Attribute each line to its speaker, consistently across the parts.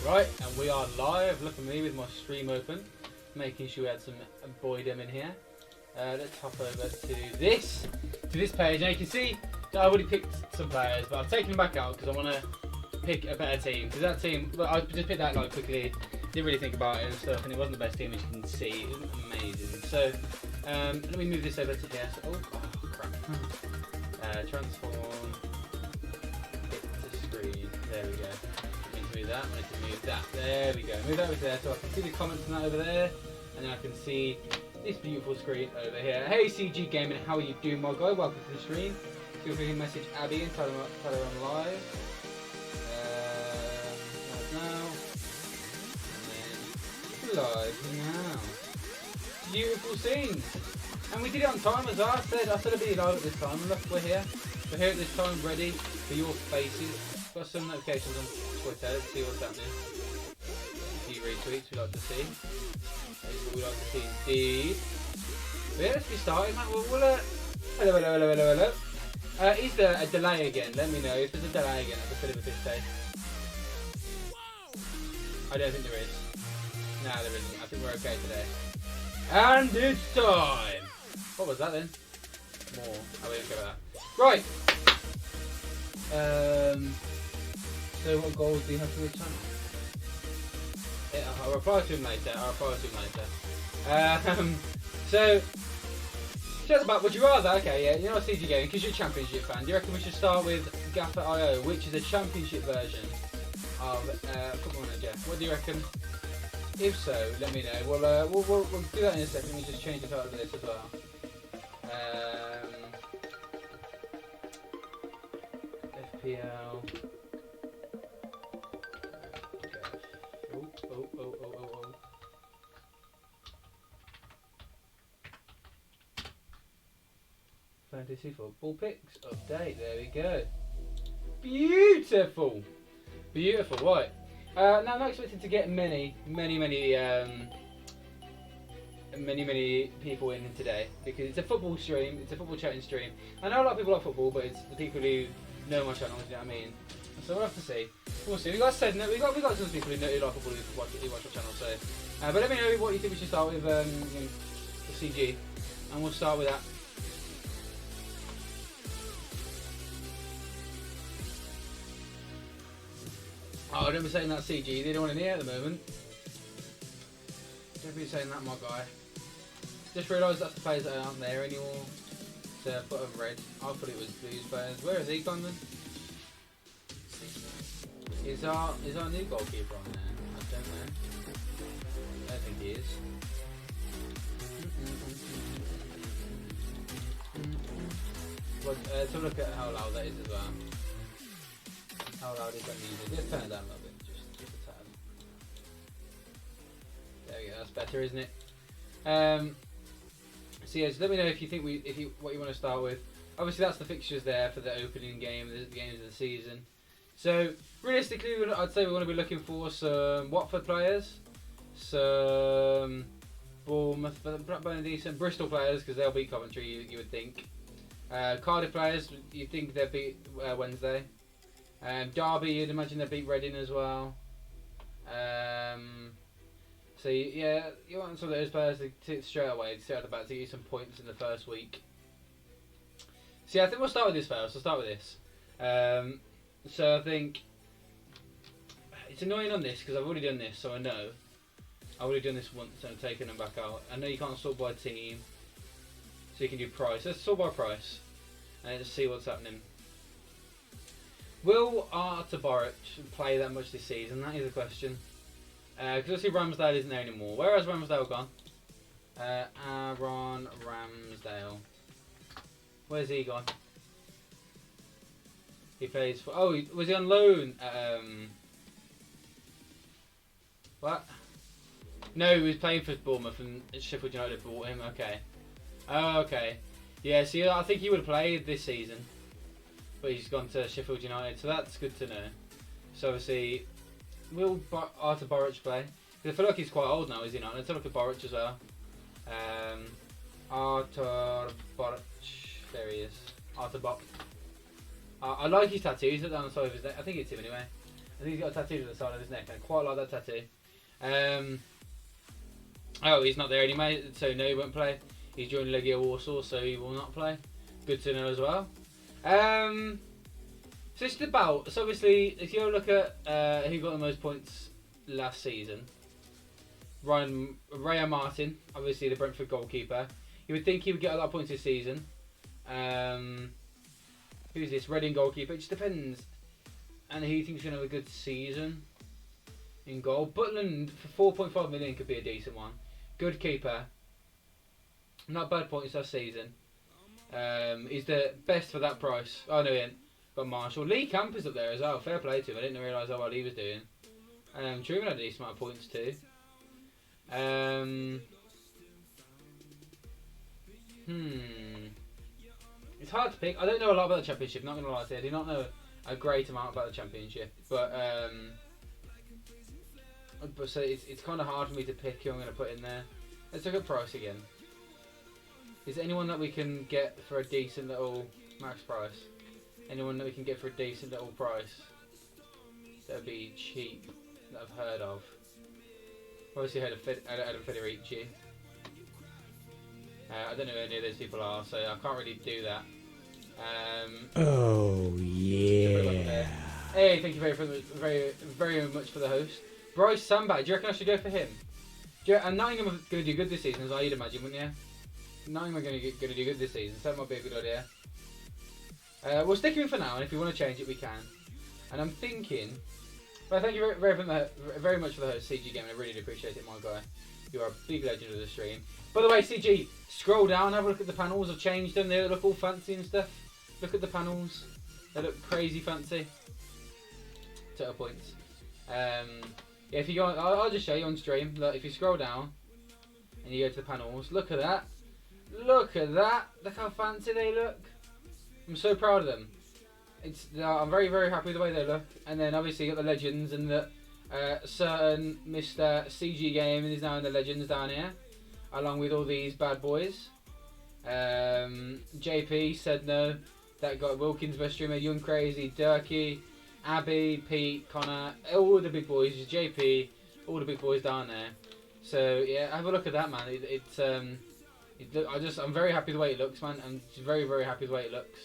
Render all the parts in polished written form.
Speaker 1: Right, and we are live. Look at me with my stream open, making sure we had some boydom in here. Let's hop over to this page. Now you can see that I already picked some players, but I've taken them back out because I want to pick a better team. Because that team, well, I just picked that like quickly, didn't really think about it and stuff, and it wasn't the best team, as you can see. It wasn't amazing. So let me move this over to here. So, oh crap. Transform. Hit the screen. There we go. Move that, I need to move that. There we go. Move that over there so I can see the comments on that over there, and then I can see this beautiful screen over here. Hey CG Gaming, how are you doing, my guy? Welcome to the stream. Feel free to message Abby and tell her I'm live. Now. And then live now. Beautiful scenes. And we did it on time as well. I said I'd be live at this time. Look, we're here. We're here at this time, ready for your faces. Got some notifications on Twitter, let's see what's happening. A few retweets we like to see. That's what we like to see indeed. But yeah, let's get started, mate. Hello. Is there a delay again? Let me know if there's a delay again. That's a bit of a fish day. I don't think there is. No, there isn't. I think we're okay today. And it's time! What was that then? More. Oh, we didn't go with that. Right! So what goals do you have for the channel? Yeah, I'll reply to him later. So just about, would you rather? Okay, yeah, you know what CG Gaming, because you're a Championship fan. Do you reckon we should start with Gaffer.io, which is a Championship version of Football Manager? What do you reckon? If so, let me know. We'll do that in a second. Let me just change the title of this as well. FPL. Oh. Fantasy football picks update. There we go. Beautiful. Right. Now I'm not expecting to get many people in today because it's a football stream. It's a football chatting stream. I know a lot of people like football, but it's the people who know my channel. You know what I mean? So we'll have to see. We'll see. We got some people who like football who watch our channel. So, but let me know what you think we should start with the CG, and we'll start with that. Oh, don't be saying that CG. They don't want in here at the moment. Don't be saying that, my guy. Just realised that's the players that aren't there anymore. So I put them red. I thought it was Blues players. Where has he gone then? Is our new goalkeeper on there? I don't know. I don't think he is. But to look at how loud that is as well. How loud is that music? Let's turn it down a little bit, just a tad. There we go. That's better, isn't it? So yeah, just let me know if you think what you want to start with. Obviously, that's the fixtures there for the opening game, the games of the season. So realistically, I'd say we want to be looking for some Watford players, some Bournemouth, but decent Bristol players because they'll beat Coventry. You would think. Cardiff players, you think they'll beat Wednesday. Derby, you'd imagine they'll beat Reading as well. So yeah, you want some of those players to straight away to out the bat to get you some points in the first week. So yeah, I think we'll start with this first. I'll start with this. So I think it's annoying on this because I've already done this, so I know. I've already done this once and I've taken them back out. I know you can't sort by team, so you can do price. Let's sort by price and let's see what's happening. Will Artur Boruc play that much this season? That is the question. Because obviously Ramsdale isn't there anymore. Where has Ramsdale gone? Aaron Ramsdale. Where's he gone? He plays for... Oh, was he on loan? What? No, he was playing for Bournemouth and Sheffield United bought him. Okay. Oh, okay. Yeah, see, I think he would have played this season. But he's gone to Sheffield United, so that's good to know. So obviously, will Artur Boruc play? Because I feel like he's quite old now, is he not? Let's look at Boruc as well. Artur Boruc, there he is. Artur Boruc. I like his tattoos down the side of his neck. I think it's him anyway. I think he's got a tattoo to the side of his neck. I quite like that tattoo. Oh, he's not there anyway, so no, he won't play. He's joined Legia Warsaw, so he will not play. Good to know as well. So it's about. So obviously, if you look at who got the most points last season, Ryan Martin, obviously the Brentford goalkeeper. You would think he would get a lot of points this season. Who's this? Reading goalkeeper. It just depends. And who thinks going to have a good season in goal? Butland for 4.5 million could be a decent one. Good keeper. Not bad points last season. He's the best for that price. Oh no, he ain't. Got Marshall. Lee Camp is up there as well. Fair play to him. I didn't realise how well he was doing. Truman had a decent amount of points too. It's hard to pick. I don't know a lot about the Championship. Not going to lie to you. I do not know a great amount about the Championship. But so it's kind of hard for me to pick who I'm going to put in there. Let's look at price again. Is there anyone that we can get for a decent little max price? Anyone that we can get for a decent little price that would be cheap that I've heard of? Obviously heard of Adam Federici. I don't know who any of those people are, so I can't really do that.
Speaker 2: Oh yeah.
Speaker 1: Hey, thank you very much for the host. Bryce Sandbag, do you reckon I should go for him? And Nottingham are going to do good this season, as I'd imagine, wouldn't you? Nottingham are going to do good this season, so that might be a good idea. We'll stick him in for now, and if we want to change it, we can. And I'm thinking... Well, thank you very much for the host, CG Gaming. I really do appreciate it, my guy. You are a big legend of the stream. By the way, CG, scroll down, have a look at the panels. I've changed them. They look all fancy and stuff. Look at the panels. They look crazy fancy. Total points. Yeah, if you go on, I'll just show you on stream. Look, if you scroll down and you go to the panels, look at that. Look at that. Look how fancy they look. I'm so proud of them. I'm very happy with the way they look. And then obviously you got the legends and the certain Mr. CG Gaming is now in the legends down here, along with all these bad boys. JP said no. That guy Wilkins, best streamer, Young Crazy, Durkee, Abby, Pete, Connor, all the big boys, JP, all the big boys down there. So yeah, have a look at that, man. I'm very happy the way it looks, man. I'm just very happy the way it looks.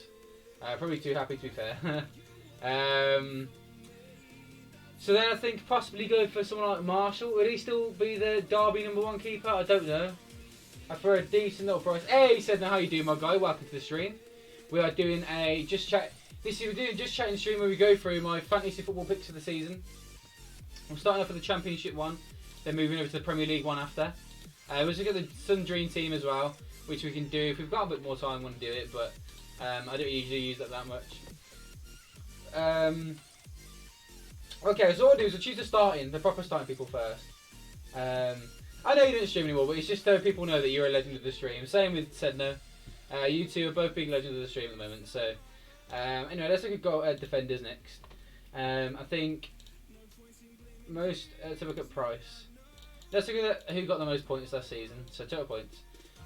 Speaker 1: Probably too happy to be fair. So then I think possibly go for someone like Marshall. Would he still be the Derby #1 keeper? I don't know. For a decent little price. Hey, he said, "Now how you doing, my guy? Welcome to the stream. We are doing a just chat. We're doing just chatting stream where we go through my fantasy football picks for the season. I'm starting off with the Championship one, then moving over to the Premier League one after. We're just got the Sun Dream team as well, which we can do if we've got a bit more time. I want to do it, but I don't usually use that much. Okay, so what I'll do is I'll choose the proper starting people first. I know you don't stream anymore, but it's just so people know that you're a legend of the stream. Same with Sedno. You two are both big legends of the stream at the moment. So anyway, let's look at defenders next. I think let's have a look at price. Let's look at who got the most points last season. So total points.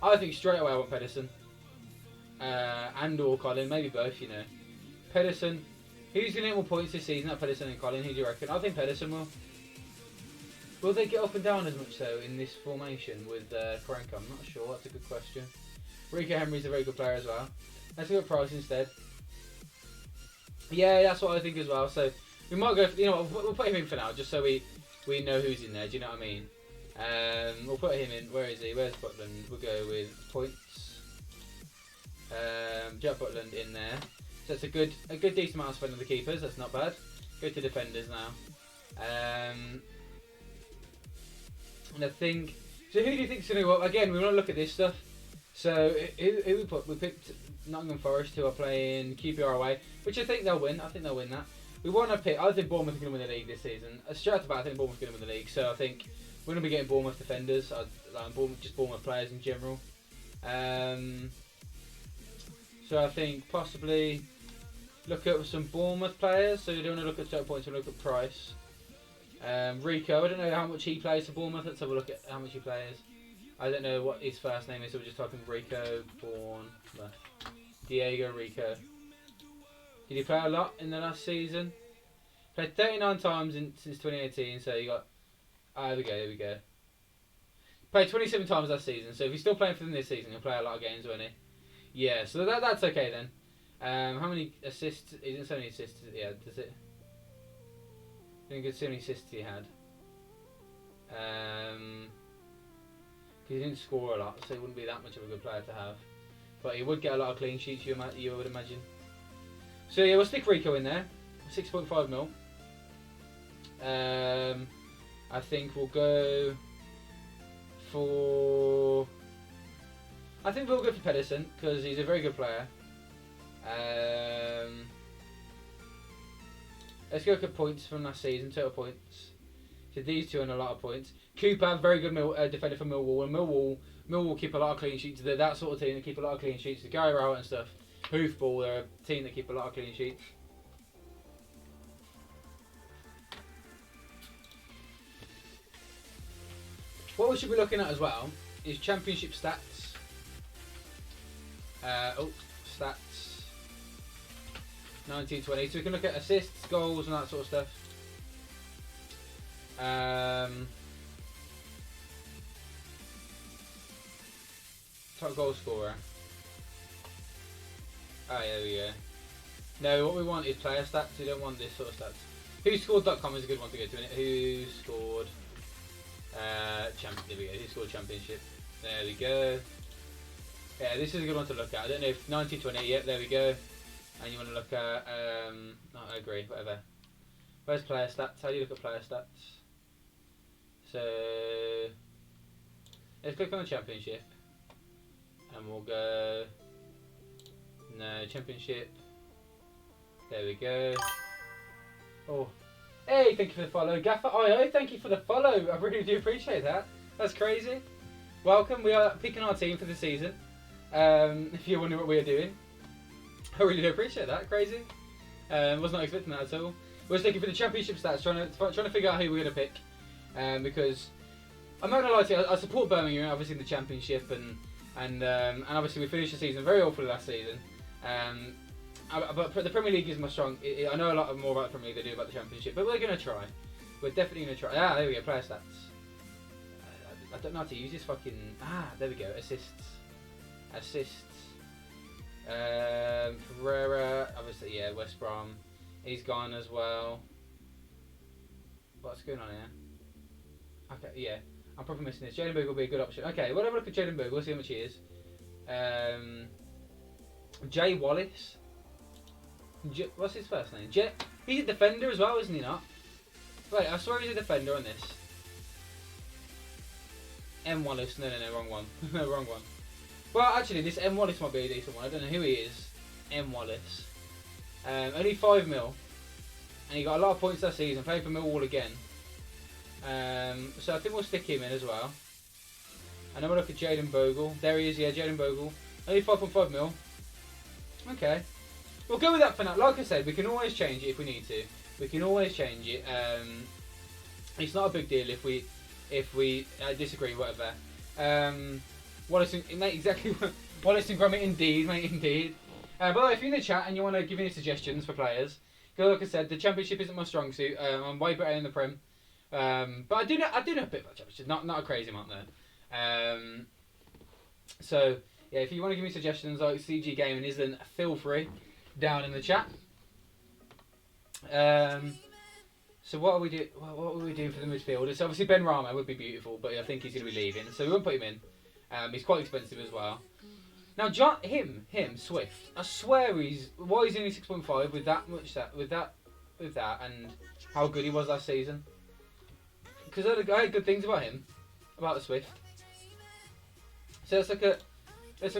Speaker 1: I think straight away I want Pedersen. And or Colin, maybe both, you know. Pedersen. Who's going to get more points this season? Not Pedersen and Colin. Who do you reckon? I think Pedersen will. Will they get up and down as much though in this formation with Karenka? I'm not sure. That's a good question. Rico Henry's a very good player as well. Let's look at price instead. Yeah, that's what I think as well. So we might go. You know, we'll put him in for now, just so we know who's in there. Do you know what I mean? We'll put him in. Where is he? Where's Butland? We'll go with points. Jack Butland in there. So it's a good decent amount of spend on the keepers. That's not bad. Go to defenders now. And I think. So who do you think's going to go up? Again, we want to look at this stuff. So who we put? We picked Nottingham Forest, who are playing QPR away, which I think they'll win. I think they'll win that. We want to pick. I think Bournemouth are going to win the league this season. Straight off the bat, I think Bournemouth are going to win the league. So I think we're going to be getting Bournemouth defenders, just Bournemouth players in general. So I think possibly look at some Bournemouth players. So you don't want to look at total points, you want to look at price. Rico, I don't know how much he plays for Bournemouth. Let's have a look at how much he plays. I don't know what his first name is, so we're just typing Rico, Diego Rico. Did he play a lot in the last season? Played 39 times since 2018, so you got... there we go. Played 27 times last season, so if he's still playing for them this season, he'll play a lot of games, won't he? Yeah, so that's okay then. How many assists? He didn't say any assists, yeah, does it? I think it's how many assists he had. He didn't score a lot, so he wouldn't be that much of a good player to have. But he would get a lot of clean sheets, you would imagine. So yeah, we'll stick Rico in there. 6.5 mil. I think we'll go for... I think we'll go for Pedersen, because he's a very good player. Let's go at points from last season, total points. So these two earn a lot of points. Cooper, very good defender for Millwall, and Millwall keep a lot of clean sheets. They're that sort of team that keep a lot of clean sheets. The Gary Rowett and stuff, Hoofball, they're a team that keep a lot of clean sheets. What we should be looking at as well is championship stats. Stats. 1920. So we can look at assists, goals, and that sort of stuff. Top goal scorer. Oh yeah, there we go. No, what we want is player stats. We don't want this sort of stats. WhoScored.com is a good one to go to, isn't it? Who scored? There we go. Who scored championship? There we go. Yeah, this is a good one to look at. I don't know if 1920. Yep, there we go. And you want to look at I agree. Whatever. Where's player stats? How do you look at player stats? So let's click on the championship, and we'll go. No, championship. There we go. Oh, hey, thank you for the follow, Gaffer IO. Thank you for the follow. I really do appreciate that. That's crazy. Welcome. We are picking our team for the season. If you're wondering what we are doing, I really do appreciate that. Crazy. Was not expecting that at all. We're just looking for the championship stats, trying to figure out who we're gonna pick. Because I'm not gonna lie to you, I support Birmingham obviously in the championship, and obviously we finished the season very awfully last season. But the Premier League is my strong. I know a lot more about the Premier League than I do about the Championship, but we're gonna try. We're definitely gonna try. There we go. Player stats. I don't know how to use this fucking. There we go. Assists. Pereira, obviously, yeah. West Brom. He's gone as well. What's going on here? Okay, yeah. I'm probably missing this. Jaden Bogle will be a good option. Okay, we'll have a look at Jaden Bogle. We'll see how much he is. Jay Wallace. What's his first name? He's a defender as well, isn't he not? Wait, I swear he's a defender on this. M Wallace. No, wrong one. No, wrong one. Well, actually, this M Wallace might be a decent one. I don't know who he is. M Wallace. Only 5 mil. And he got a lot of points last season. Playing for Millwall again. So I think we'll stick him in as well. And then we'll look at Jaden Bogle. There he is, yeah, Jaden Bogle. Only 5.5 mil. Okay. We'll go with that for now. Like I said, we can always change it if we need to. We can always change it. It's not a big deal if we disagree, whatever. Wallace, mate, exactly. Wallace and Gromit, indeed, mate, indeed. But if you're in the chat and you want to give any suggestions for players, because like I said, the Championship isn't my strong suit. I'm way better in the Prem. But I do know a bit about the Championship. Not a crazy amount though. So yeah, if you want to give me suggestions like CG Gaming is, then feel free down in the chat. So what are we doing? What were we doing for the midfielders? So obviously Ben Rama would be beautiful, but I think he's going to be leaving, so we won't put him in. He's quite expensive as well. Now Swift. I swear why he's only 6.5 with that much with that, and how good he was last season. Because I had good things about him, about the Swift. So let's look at is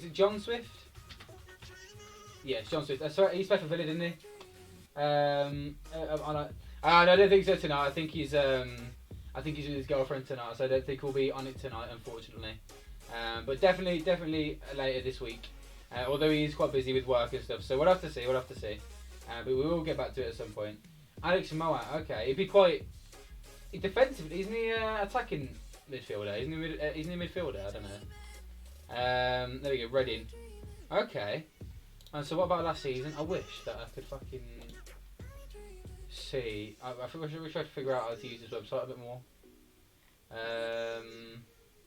Speaker 1: it John Swift? Yeah, it's John Swift. Sorry, he played for Villa, didn't he? No, I don't think so tonight. I think he's with his girlfriend tonight, so I don't think we'll be on it tonight, unfortunately. But definitely later this week. Although he's quite busy with work and stuff, so we'll have to see. But we will get back to it at some point. Alex Moat, okay, he'd be quite defensive. Isn't he attacking midfielder? Isn't he midfielder? I don't know. There we go. Reading. Okay. And so what about last season? I wish that I could fucking see. I think we should try to figure out how to use this website a bit more.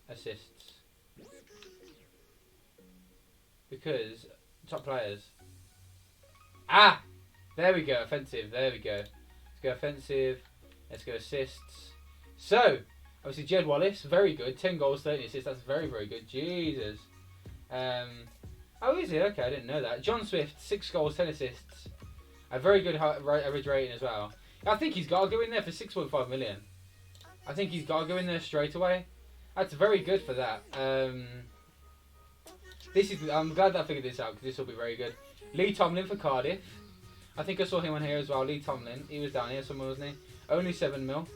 Speaker 1: Assists. Because top players. Ah! There we go, offensive. There we go. Let's go offensive. Let's go assists. So, obviously Jed Wallace, very good. 10 goals, 30 assists. That's very, very good. Jesus. Oh, is he? Okay, I didn't know that. John Swift, 6 goals, 10 assists. A very good average rating as well. I think he's got to go in there for 6.5 million. I think he's got to go in there straight away. That's very good for that. I'm glad that I figured this out because this will be very good. Lee Tomlin for Cardiff. I think I saw him on here as well. Lee Tomlin. He was down here somewhere, wasn't he? Only 7 mil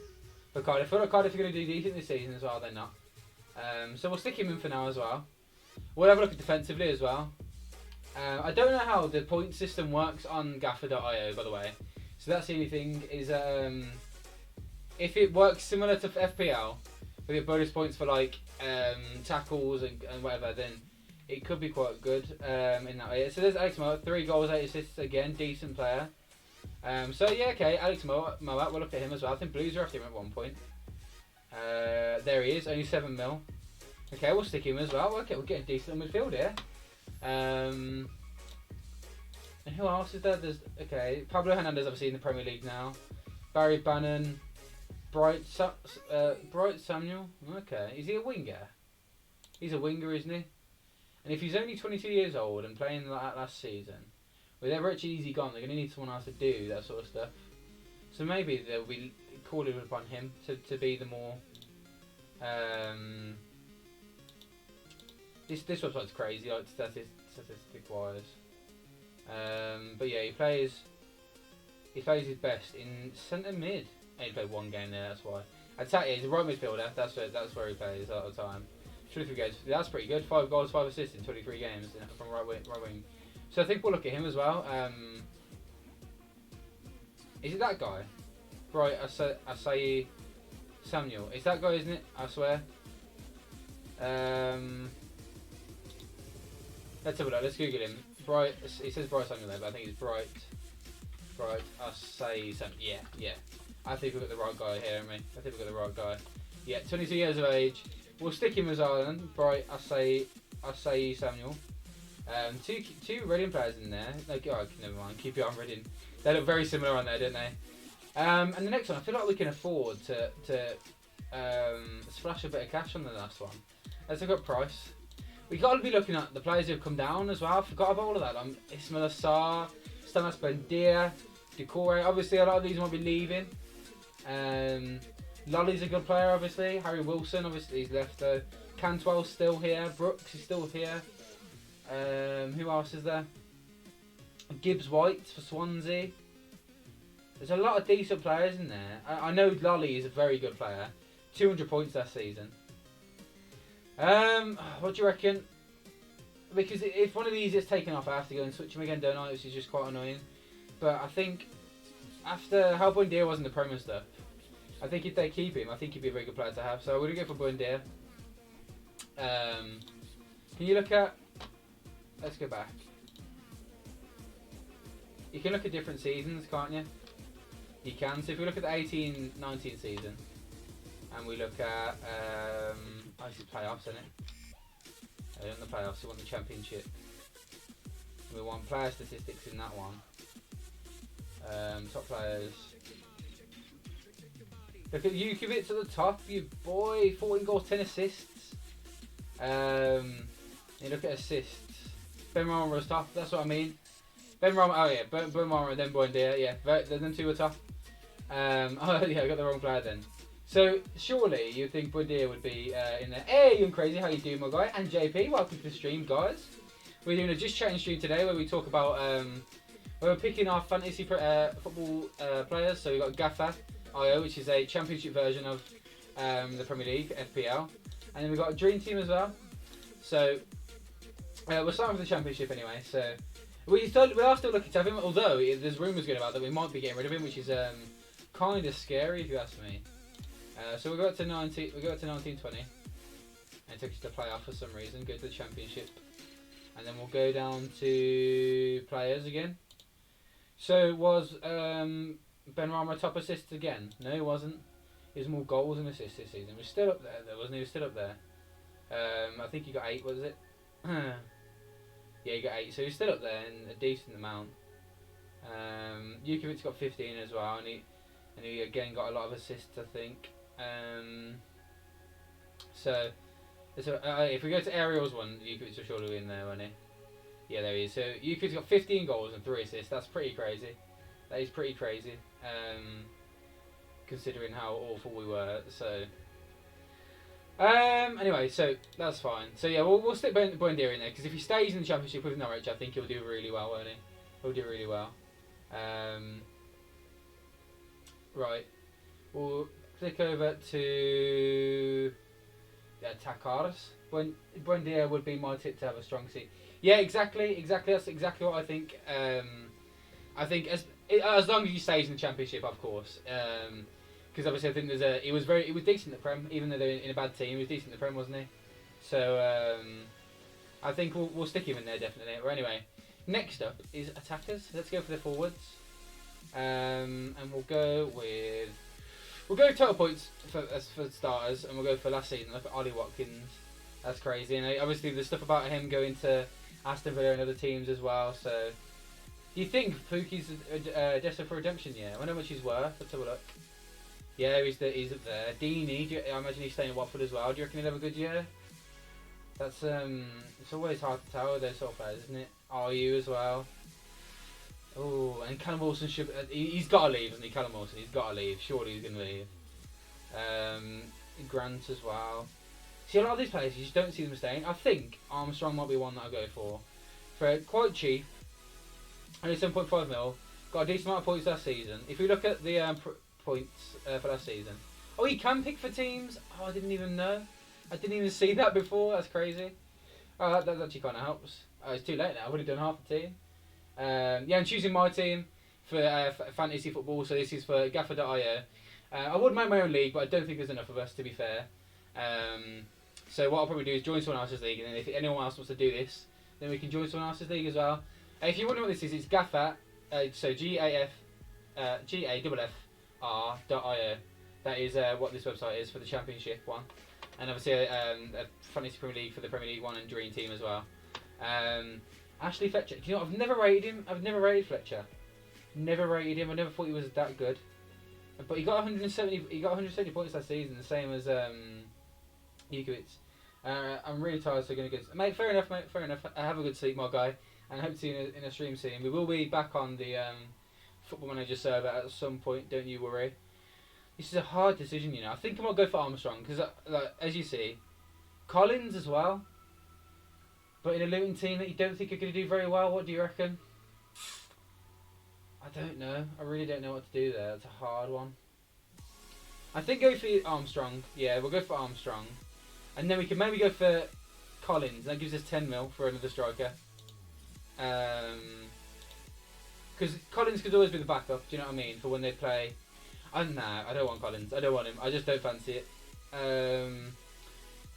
Speaker 1: for Cardiff. I feel like Cardiff are going to do decent this season as well. They're not. So we'll stick him in for now as well. We'll have a look at defensively as well. I don't know how the point system works on Gaffer.io, by the way. So that's the only thing is if it works similar to FPL, we get bonus points for like tackles and whatever, then it could be quite good in that way. So there's Alex Mowat, 3 goals, 8 assists again, decent player. So yeah, okay, Alex Mowat, we'll look at him as well. I think Blues are after him at one point. There he is, only 7 mil. Okay, we'll stick him as well. Okay, we're getting decent midfield here. And who else is there? There's Pablo Hernandez, obviously in the Premier League now. Barry Bannon, Bright Samuel. Okay, is he a winger? He's a winger, isn't he? And if he's only 22 years old and playing like that last season, with Everett Easy gone, they're going to need someone else to do that sort of stuff. So maybe they'll be calling upon him to be the more. This website's crazy, like statistic wise. But yeah, he plays his best in centre mid. And he played 1 game there, that's why. I'd say he's a right midfielder. That's where he plays all the time. 23 games. That's pretty good. 5 goals, 5 assists in 23 games from right wing. So I think we'll look at him as well. Is it that guy? Right, Asai Samuel. It's that guy, isn't it? I swear. Let's have a look. Let's Google him. Bright. It says Bright Samuel there, but I think it's Bright. Asai Samuel. Yeah. I think we've got the right guy here, haven't we? I think we've got the right guy. Yeah, 22 years of age. We'll stick him as Ireland. Bright Asai Samuel. Two Reading players in there. Like, never mind. Keep it on Reading. They look very similar on there, don't they? And the next one, I feel like we can afford to splash a bit of cash on the last one. Let's look at price. We got to be looking at the players who've come down as well. I forgot about all of that. Ismail Assar, Stanis Bendia, Decore. Obviously, a lot of these might be leaving. Lolly's a good player, obviously. Harry Wilson, obviously, he's left though. Cantwell's still here. Brooks is still here. Who else is there? Gibbs White for Swansea. There's a lot of decent players in there. I know Lolly is a very good player. 200 points last season. What do you reckon? Because if one of these is taken off, I have to go and switch him again, don't I? Which is just quite annoying. But I think after how Buendia was in the Premier stuff, I think if they keep him, I think he'd be a very good player to have. So I'm going to go for Buendia. Can you look at... Let's go back. You can look at different seasons, can't you? You can. So if we look at the 18-19 season, and we look at... this is playoffs, isn't it? We want the playoffs, we want the championship. We want player statistics in that one. Top players. Look at Jukovic at the top, you boy. 14 goals, 10 assists. You look at assists. Ben Rama was top, that's what I mean. Ben Rama, oh yeah, Ben Rama and then Buendia, yeah. Them two were top. Oh yeah, I got the wrong player then. So, surely you'd think Buendia would be in there. Hey, young crazy, how you doing, my guy? And JP, welcome to the stream, guys. We're doing a Just Chatting stream today where we talk about, where we're picking our fantasy football players. So we've got Gaffer.io, which is a championship version of the Premier League, FPL. And then we've got a Dream Team as well. So, we're starting with the championship anyway. So, we are still looking to have him, although there's rumours going about that we might be getting rid of him, which is kind of scary if you ask me. So we'll go up to 1920, and it took us to playoff for some reason. Go to the championship, and then we'll go down to players again. So it was Benrahma top assists again? No, he wasn't. He was more goals and assists this season. He was still up there, though, wasn't he? He was still up there. I think he got 8, was it? Yeah, he got 8, so he's still up there in a decent amount. Jukovic got 15 as well, and he again got a lot of assists, I think. So if we go to Ariel's one, Jukovic will surely win there, won't he? Yeah, there he is. So Jukovic got 15 goals and 3 assists. That's pretty crazy. That is pretty crazy, considering how awful we were. So. Anyway, so that's fine. So yeah, we'll stick Buendia in there because if he stays in the Championship with Norwich, I think he'll do really well, won't he? He'll do really well. Right, we'll click over to attackers. Buendia would be my tip to have a strong seat. Yeah, exactly. That's exactly what I think. I think as long as he stays in the Championship, of course. Because obviously I think he was decent in the Prem, even though they're in a bad team. He was decent in the Prem, wasn't he? So I think we'll stick him in there definitely. But anyway, next up is attackers. Let's go for the forwards, and we'll go total points for starters, and we'll go for last season. Look at Ollie Watkins. That's crazy, and obviously there's stuff about him going to Aston Villa and other teams as well. So, do you think Pukki's destined for redemption? Yeah, I wonder how much he's worth. Let's have a look. Yeah, he's up there. Deeney, I imagine he's staying at Watford as well. Do you reckon he'll have a good year? That's it's always hard to tell with those sort of players, isn't it? Are you as well? Oh, and Callum Wilson should. He's got to leave, isn't he? Callum Wilson, he's got to leave. Surely he's going to leave. Grant as well. See, a lot of these players, you just don't see them staying. I think Armstrong might be one that I'll go for quite cheap. Only 7.5 mil. Got a decent amount of points last season. If we look at the points for last season. Oh, he can pick for teams. Oh, I didn't even know. I didn't even see that before. That's crazy. Oh, that actually kind of helps. Oh, it's too late now. I've already done half the team. Yeah, I'm choosing my team for fantasy football. So this is for Gaffer.io. I would make my own league, but I don't think there's enough of us, to be fair. So what I'll probably do is join someone else's league, and then if anyone else wants to do this, then we can join someone else's league as well. If you wonder what this is, it's Gaffer. So GAFFR.io. That is what this website is for the Championship one, and obviously a Fantasy Premier League for the Premier League one and Dream Team as well. Ashley Fletcher. Do you know what? I've never rated him. I've never rated Fletcher. Never rated him. I never thought he was that good. But he got 170. He got 170 points last season, the same as Jukovic. I'm really tired, so going to go. Mate, fair enough, mate. Fair enough. Have a good sleep, my guy, and I hope to see you in a stream soon. We will be back on the Football Manager server at some point. Don't you worry. This is a hard decision, you know. I think I might go for Armstrong because, like, as you see, Collins as well. But in a Luton team that you don't think are going to do very well, what do you reckon? I don't know. I really don't know what to do there. It's a hard one. I think go for Armstrong. Yeah, we'll go for Armstrong. And then we can maybe go for Collins. That gives us 10 mil for another striker. Because Collins could always be the backup, do you know what I mean? For when they play. Nah, I don't want Collins. I don't want him. I just don't fancy it.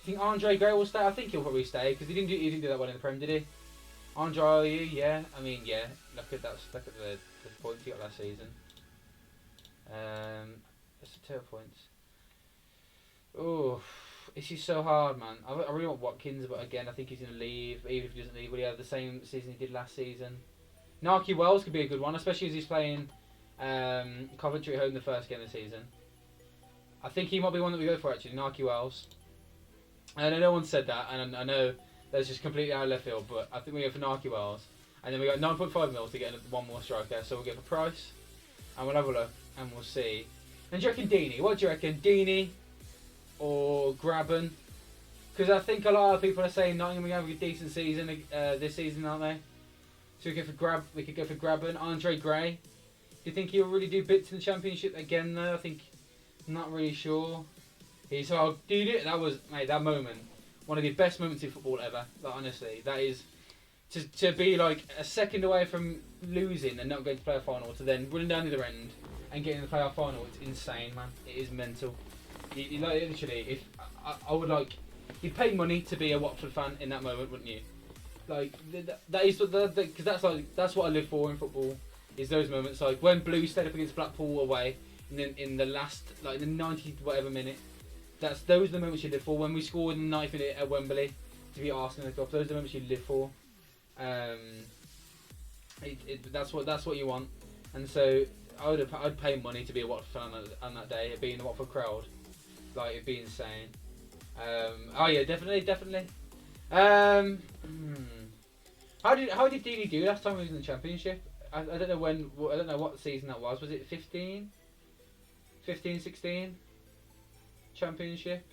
Speaker 1: You think Andre Gray will stay? I think he'll probably stay because he didn't do that well in the Prem, did he? Andre, yeah. I mean, yeah. Look at that. Look at the points he got last season. That's the 2 points. Oh, this is so hard, man. I really want Watkins, but again, I think he's going to leave. Even if he doesn't leave, will he have the same season he did last season? Narky Wells could be a good one, especially as he's playing Coventry at home the first game of the season. I think he might be one that we go for, actually, Narky Wells. I know no one said that, and I know that's just completely out of left field, but I think we go for Narky Wells. And then we got 9.5 mil to get one more striker, so we'll go for Price, and we'll have a look, and we'll see. And do you reckon Deeney? What do you reckon? Deeney or Graben? Because I think a lot of people are saying Nottingham are going to have a decent season this season, aren't they? So we could go for Graben. Andre Gray. Do you think he'll really do bits in the Championship again, though? I'm not really sure. That was, mate, that moment, one of the best moments in football ever. Like, honestly, that is to be like a second away from losing and not going to play a final, to then running down the other end and getting the playoff final. It's insane, man. It is mental. You like, literally, if I would like, you'd pay money to be a Watford fan in that moment, wouldn't you? Like that is because that's what I live for in football. is those moments like when Blue stayed up against Blackpool away, and then in the last, like the 90 whatever minute. Those are the moments you live for. When we scored in the 9th minute at Wembley to beat Arsenal in the cup, those are the moments you live for. That's what you want. And so I'd pay money to be a Watford fan on that day, being the Watford crowd. Like, it'd be insane. Oh yeah, definitely. How did Deeney do last time he was in the Championship? I don't know when. I don't know what season that was. Was it 15, 16 Championship?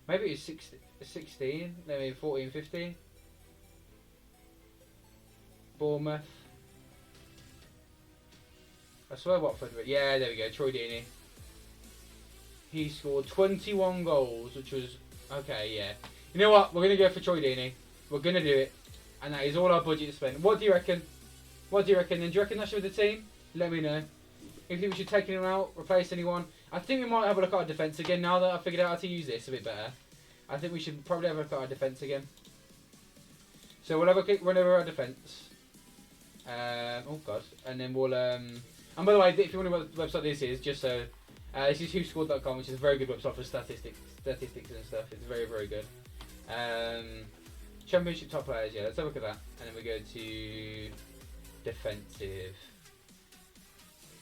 Speaker 1: Maybe it was 16. Maybe 14, 15. Bournemouth. I swear Watford. Yeah, there we go. Troy Deeney. He scored 21 goals, which was okay. Yeah. You know what? We're gonna go for Troy Deeney. We're gonna do it, and that is all our budget to spend. What do you reckon? And do you reckon that should be the team? Let me know. If you think we should take him out, replace anyone? I think we might have a look at our defence again now that I've figured out how to use this a bit better. I think we should probably have a look at our defence again. So we'll have a quick run over our defence. Oh god, and then we'll and by the way, if you wonder what website this is, just so this is whoscored.com, which is a very good website for statistics and stuff. It's very, very good. Championship top players, yeah, let's have a look at that, and then we go to defensive.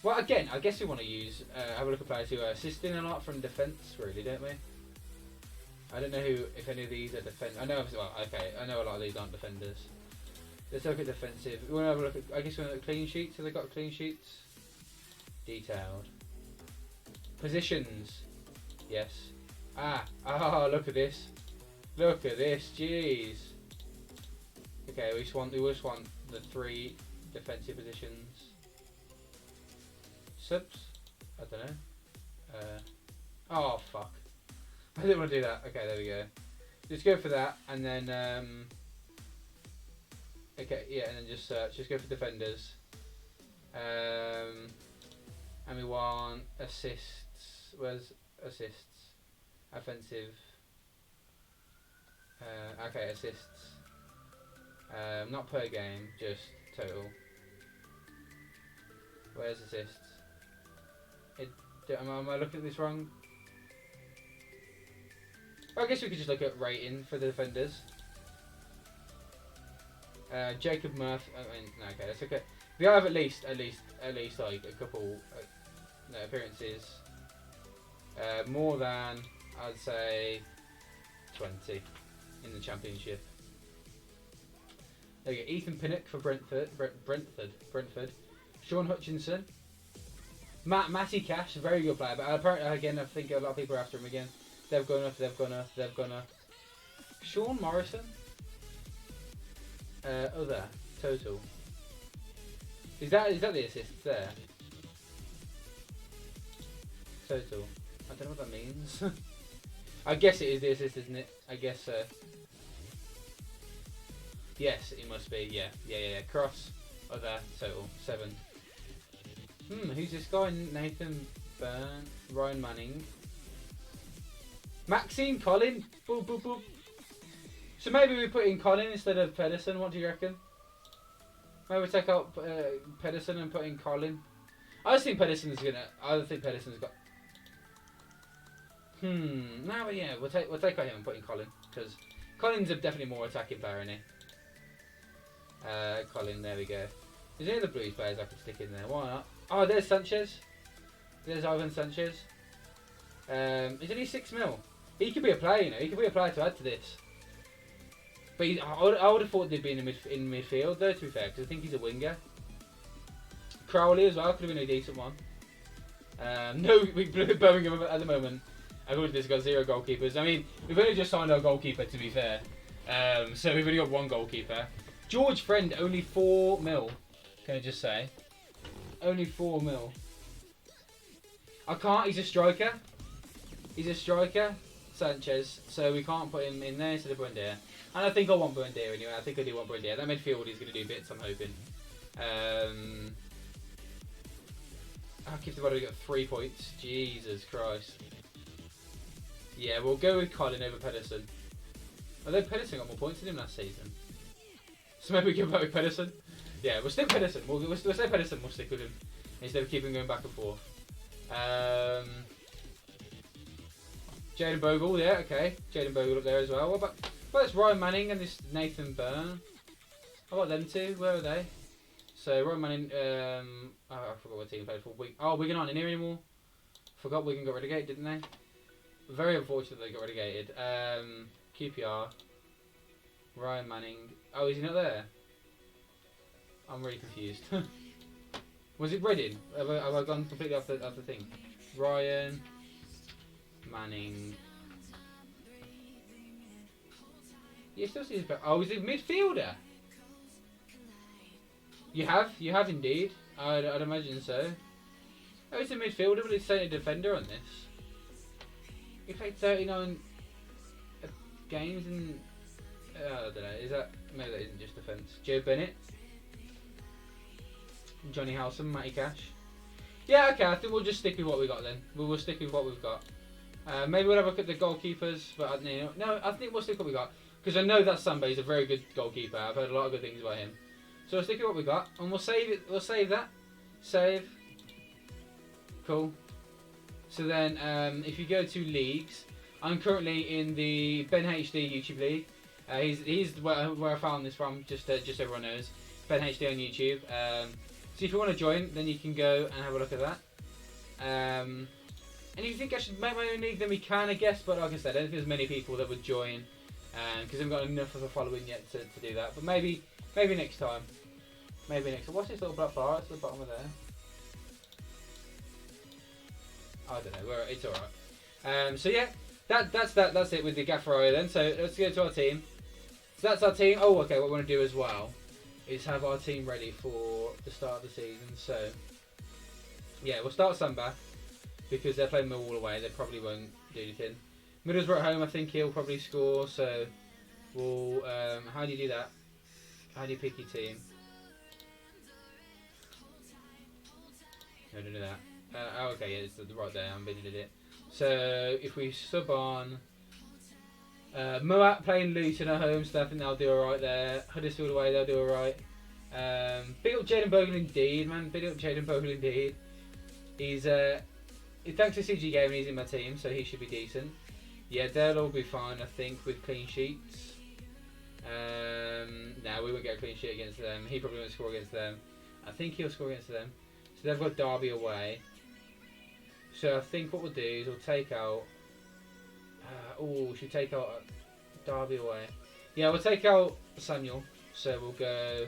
Speaker 1: Well, again, I guess we want to use have a look at players who are assisting a lot from defence, really, don't we? I don't know if any of these are defend. I know, well, okay, I know a lot of these aren't defenders. Let's look at defensive. We want to have a look at, I guess we want to look at clean sheets. Have they got clean sheets? Detailed. Positions. Yes. Look at this. Look at this, jeez. Okay, we just want the 3 defensive positions. Subs? I don't know. Oh fuck. I didn't want to do that. Okay, there we go. Just go for that, and then okay, yeah, and then just search. Just go for defenders. And we want assists. Where's assists? Offensive. Okay, assists. Not per game, just total. Where's assists? Am I looking at this wrong? I guess we could just look at rating for the defenders. Jacob Murphy. No, okay, that's okay. We have at least like a couple appearances. More than, I'd say, 20 in the Championship. There you go. Ethan Pinnock for Brentford. Sean Hutchinson. Matty Cash, a very good player, but apparently again I think a lot of people are after him again. They've gone up. Sean Morrison. Other total. Is that the assists there? Total. I don't know what that means. I guess it is the assist, isn't it? I guess so. Yes, it must be. Yeah. Cross. Other total 7. Who's this guy? Nathan Byrne, Ryan Manning, Maxine Collin. Boop, boop, boop. So maybe we put in Collin instead of Pedersen. What do you reckon? Maybe we take out Pedersen and put in Collin. I just think Pedersen's gonna. I think Pedersen's got. No, but yeah, we'll take out him and put in Collin, because Collin's a definitely more attacking player, isn't he? Collin, there we go. Is there any other Blues players I could stick in there? Why not? Oh, there's Sanchez. There's Ivan Sanchez. He's only 6 mil. He could be a player, you know. He could be a player to add to this. But I would have thought they'd be in midfield, though, to be fair, because I think he's a winger. Crowley as well could have been a decent one. No, Birmingham at the moment. According to this, got 0 goalkeepers. I mean, we've only just signed our goalkeeper, to be fair. So we've only got 1 goalkeeper. George Friend, only 4 mil. Can I just say? Only 4 mil. I can't. He's a striker. Sanchez. So we can't put him in there instead of Buendia. And I think I want Buendia anyway. I think I do want Buendia. That midfield is going to do bits, I'm hoping. I'll keep the body. We got 3 points. Jesus Christ. Yeah, we'll go with Collin over Pedersen. Although Pedersen got more points than him last season. So maybe we give back with Pedersen. Yeah, we'll stick Pedersen. We'll say Pedersen. We'll stick with him instead of keeping going back and forth. Jaden Bogle, yeah, okay. Jaden Bogle up there as well. What about this Ryan Manning and this Nathan Byrne? How about them two? Where are they? So Ryan Manning, I forgot what team he played for. Wigan aren't in here anymore. Forgot Wigan got relegated, didn't they? Very unfortunate they got relegated. QPR. Ryan Manning. Oh, is he not there? I'm really confused. Was it Reading? Have I gone completely off the thing? Ryan Manning. You still see his back. Oh, is it midfielder? You have indeed. I'd imagine so. Oh, he's a midfielder, but he's saying a defender on this. He played 39 games and I don't know. Is that maybe that isn't just defence? Joe Bennett, Johnny Howson, Matty Cash. Yeah, okay. I think we'll just stick with what we got then. We'll stick with what we've got. Maybe we'll have a look at the goalkeepers, but I think we'll stick with what we got because I know that Sambe is a very good goalkeeper. I've heard a lot of good things about him. So we'll stick with what we got, and we'll save it. We'll save that. Save. Cool. So then, if you go to leagues, I'm currently in the Ben HD YouTube league. He's where I found this from. Just so everyone knows, Ben HD on YouTube. So if you want to join, then you can go and have a look at that. And if you think I should make my own league, then we can, I guess. But like I said, I don't think there's many people that would join, because I haven't got enough of a following yet to do that. But maybe next time. Maybe next time. What's this little black bar? It's at the bottom of there. I don't know. It's alright. So yeah, that's it with the Gaffaraya then. So let's go to our team. So that's our team. Oh, okay. What we want to do as well is have our team ready for the start of the season. So yeah, we'll start Samba because they're playing Millwall away. They probably won't do anything. Middlesbrough at home. I think he'll probably score. So we'll. How do you do that? How do you pick your team? No, don't do that. Oh, okay, yeah, it's right there. I'm bidding it. So if we sub on Moat playing Luton at home, so I think they'll do alright there. Huddersfield away, they'll do alright. Big up Jaden Bogle indeed, man. Big up Jaden Bogle indeed. He's thanks to CG Gaming, he's in my team, so he should be decent. Yeah, they'll all be fine, I think, with clean sheets. No, we won't get a clean sheet against them. He probably won't score against them. I think he'll score against them. So they've got Derby away. So I think what we'll do is we'll take out. We should take out Derby away. Yeah, we'll take out Samuel. So we'll go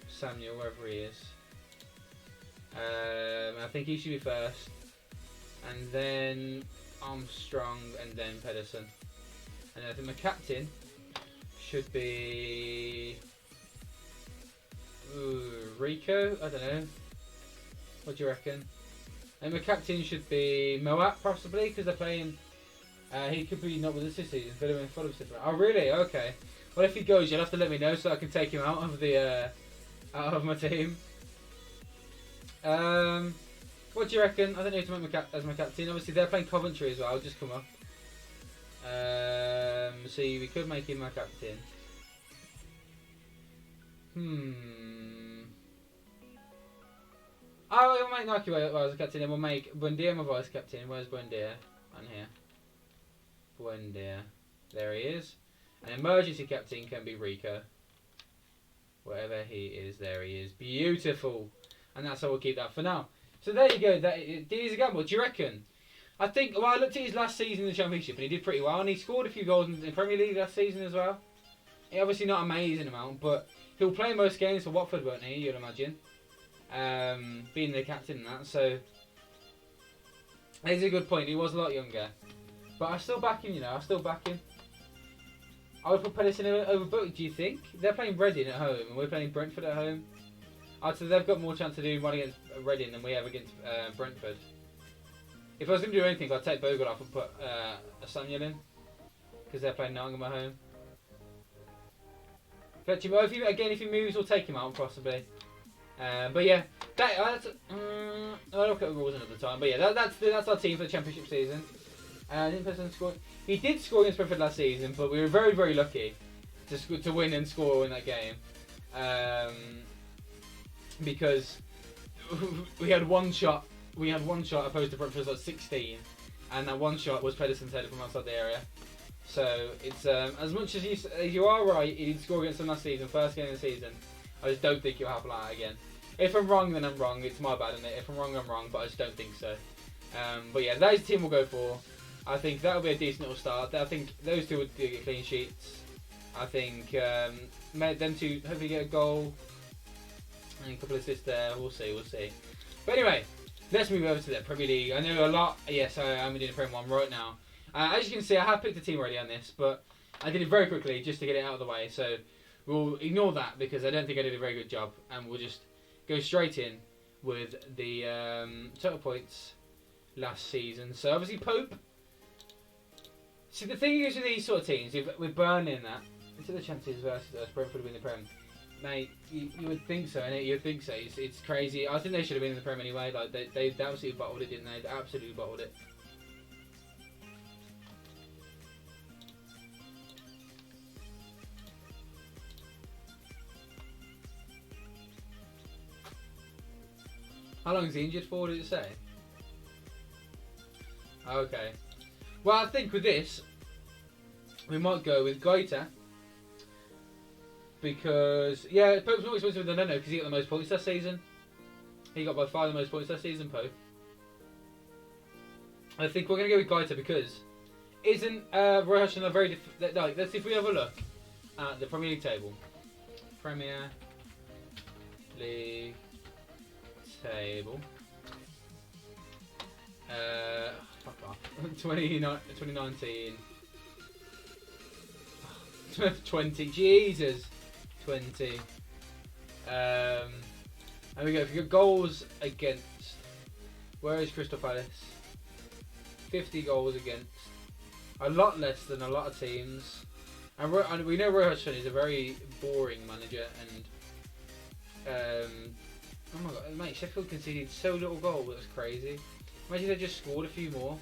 Speaker 1: Samuel wherever he is. I think he should be first, and then Armstrong, and then Pedersen. And I think my captain should be Rico. I don't know. What do you reckon? And my captain should be Moat, possibly, because they're playing. He could be not with us this season, but in Fulham. Oh, really? Okay. Well, if he goes, you'll have to let me know so I can take him out of the out of my team. What do you reckon? I don't know who to make as my captain. Obviously, they're playing Coventry as well. I'll just come up. So we could make him my captain. Oh, we'll make Nike as a captain, and we'll make Buendia my vice captain. Where's Buendia? On here. Buendia. There he is. An emergency captain can be Rico. Wherever he is, there he is. Beautiful. And that's how we'll keep that for now. So there you go. That is a gamble. Do you reckon? I think. Well, I looked at his last season in the Championship, and he did pretty well. And he scored a few goals in the Premier League last season as well. Obviously not an amazing amount, but he'll play most games for Watford, won't he? You'd imagine. Being the captain and that, so it's a good point. He was a lot younger, but I still back him. You know, I still back him. I would put Pedersen over Book. Do you think they're playing Reading at home and we're playing Brentford at home? I'd say they've got more chance to do one against Reading than we have against Brentford. If I was going to do anything, I'd take Bogle off and put a Samuel in because they're playing Nottingham at home. If he moves, we'll take him out possibly. But yeah, I'll look at the rules another time. But yeah, that's our team for the Championship season. Didn't Pedersen score? He did score against Brentford last season, but we were very, very lucky to win and score in that game. because we had one shot. We had one shot opposed to Brentford's like 16, and that one shot was Pedersen's header from outside the area. So it's as much as you are right, he did score against them last season, first game of the season. I just don't think you'll happen like that again. If I'm wrong, then I'm wrong. It's my bad, isn't it? If I'm wrong, I'm wrong. But I just don't think so. But yeah, that is the team we'll go for. I think that'll be a decent little start. I think those two would get clean sheets. I think them two hopefully get a goal and a couple of assists there. We'll see. We'll see. But anyway, let's move over to the Premier League. I know a lot. Yes, I'm doing the Premier one right now. As you can see, I have picked a team already on this, but I did it very quickly just to get it out of the way. So we'll ignore that because I don't think I did a very good job, and we'll just go straight in with the total points last season. So obviously Pope. See, the thing is with these sort of teams, with Burnley and that, into the chances versus us, Brentford win the Prem. Mate, you would think so, innit? You'd think so. It's crazy. I think they should have been in the Prem anyway. Like they absolutely bottled it, didn't they? They absolutely bottled it. How long is he injured for, did it say? Okay. Well, I think with this, we might go with Goita. Because, yeah, Pope's more expensive than Leno because he got the most points last season. He got by far the most points last season, Pope. I think we're going to go with Goita because isn't Roy Hodgson a very... like, let's see if we have a look at the Premier League table. Premier League table. Fuck off. 2019. 20. Jesus. 20. And we go. If you got goals against, where is Crystal Palace? 50 goals against. A lot less than a lot of teams. And we know Roy Hodgson is a very boring manager. And oh my god, mate! Sheffield conceded so little goals. That's crazy. Imagine they just scored a few more.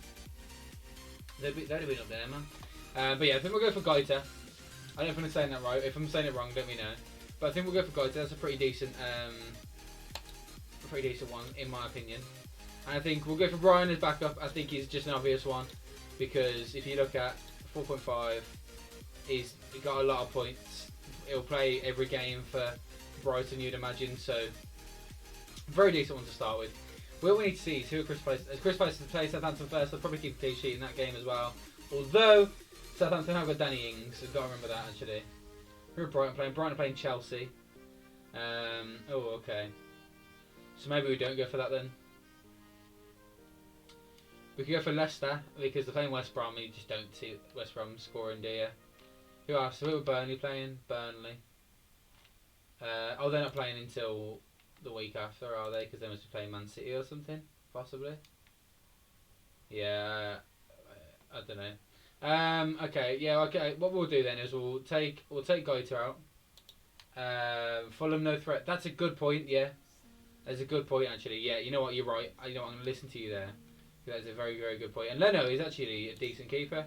Speaker 1: They'd have been up there, man. But yeah, I think we'll go for Goita. I don't know if I'm saying that right. If I'm saying it wrong, let me know. But I think we'll go for Goita. That's a pretty decent one, in my opinion. And I think we'll go for Brian as backup. I think he's just an obvious one because if you look at 4.5, he's got a lot of points. He'll play every game for Brighton, you'd imagine. So very decent one to start with. What we need to see is who Chris Palace. As Chris Palace plays Southampton first, they'll probably keep a clean sheet in that game as well. Although Southampton have got Danny Ings, I've got to remember that actually. Who are Brighton playing? Brighton are playing Chelsea. Oh, okay. So maybe we don't go for that then. We could go for Leicester because they're playing West Brom. You just don't see West Brom scoring, do you? Who else? Who are Burnley playing? Burnley. Oh, they're not playing until the week after, are they? Because they must be playing Man City or something, possibly. Yeah, I don't know. Okay, yeah, okay. What we'll do then is we'll take Goita out. Fulham no threat. That's a good point. Yeah, that's a good point actually. Yeah, you know what? You're right. You know what? I'm gonna listen to you there. That's a very very good point. And Leno is actually a decent keeper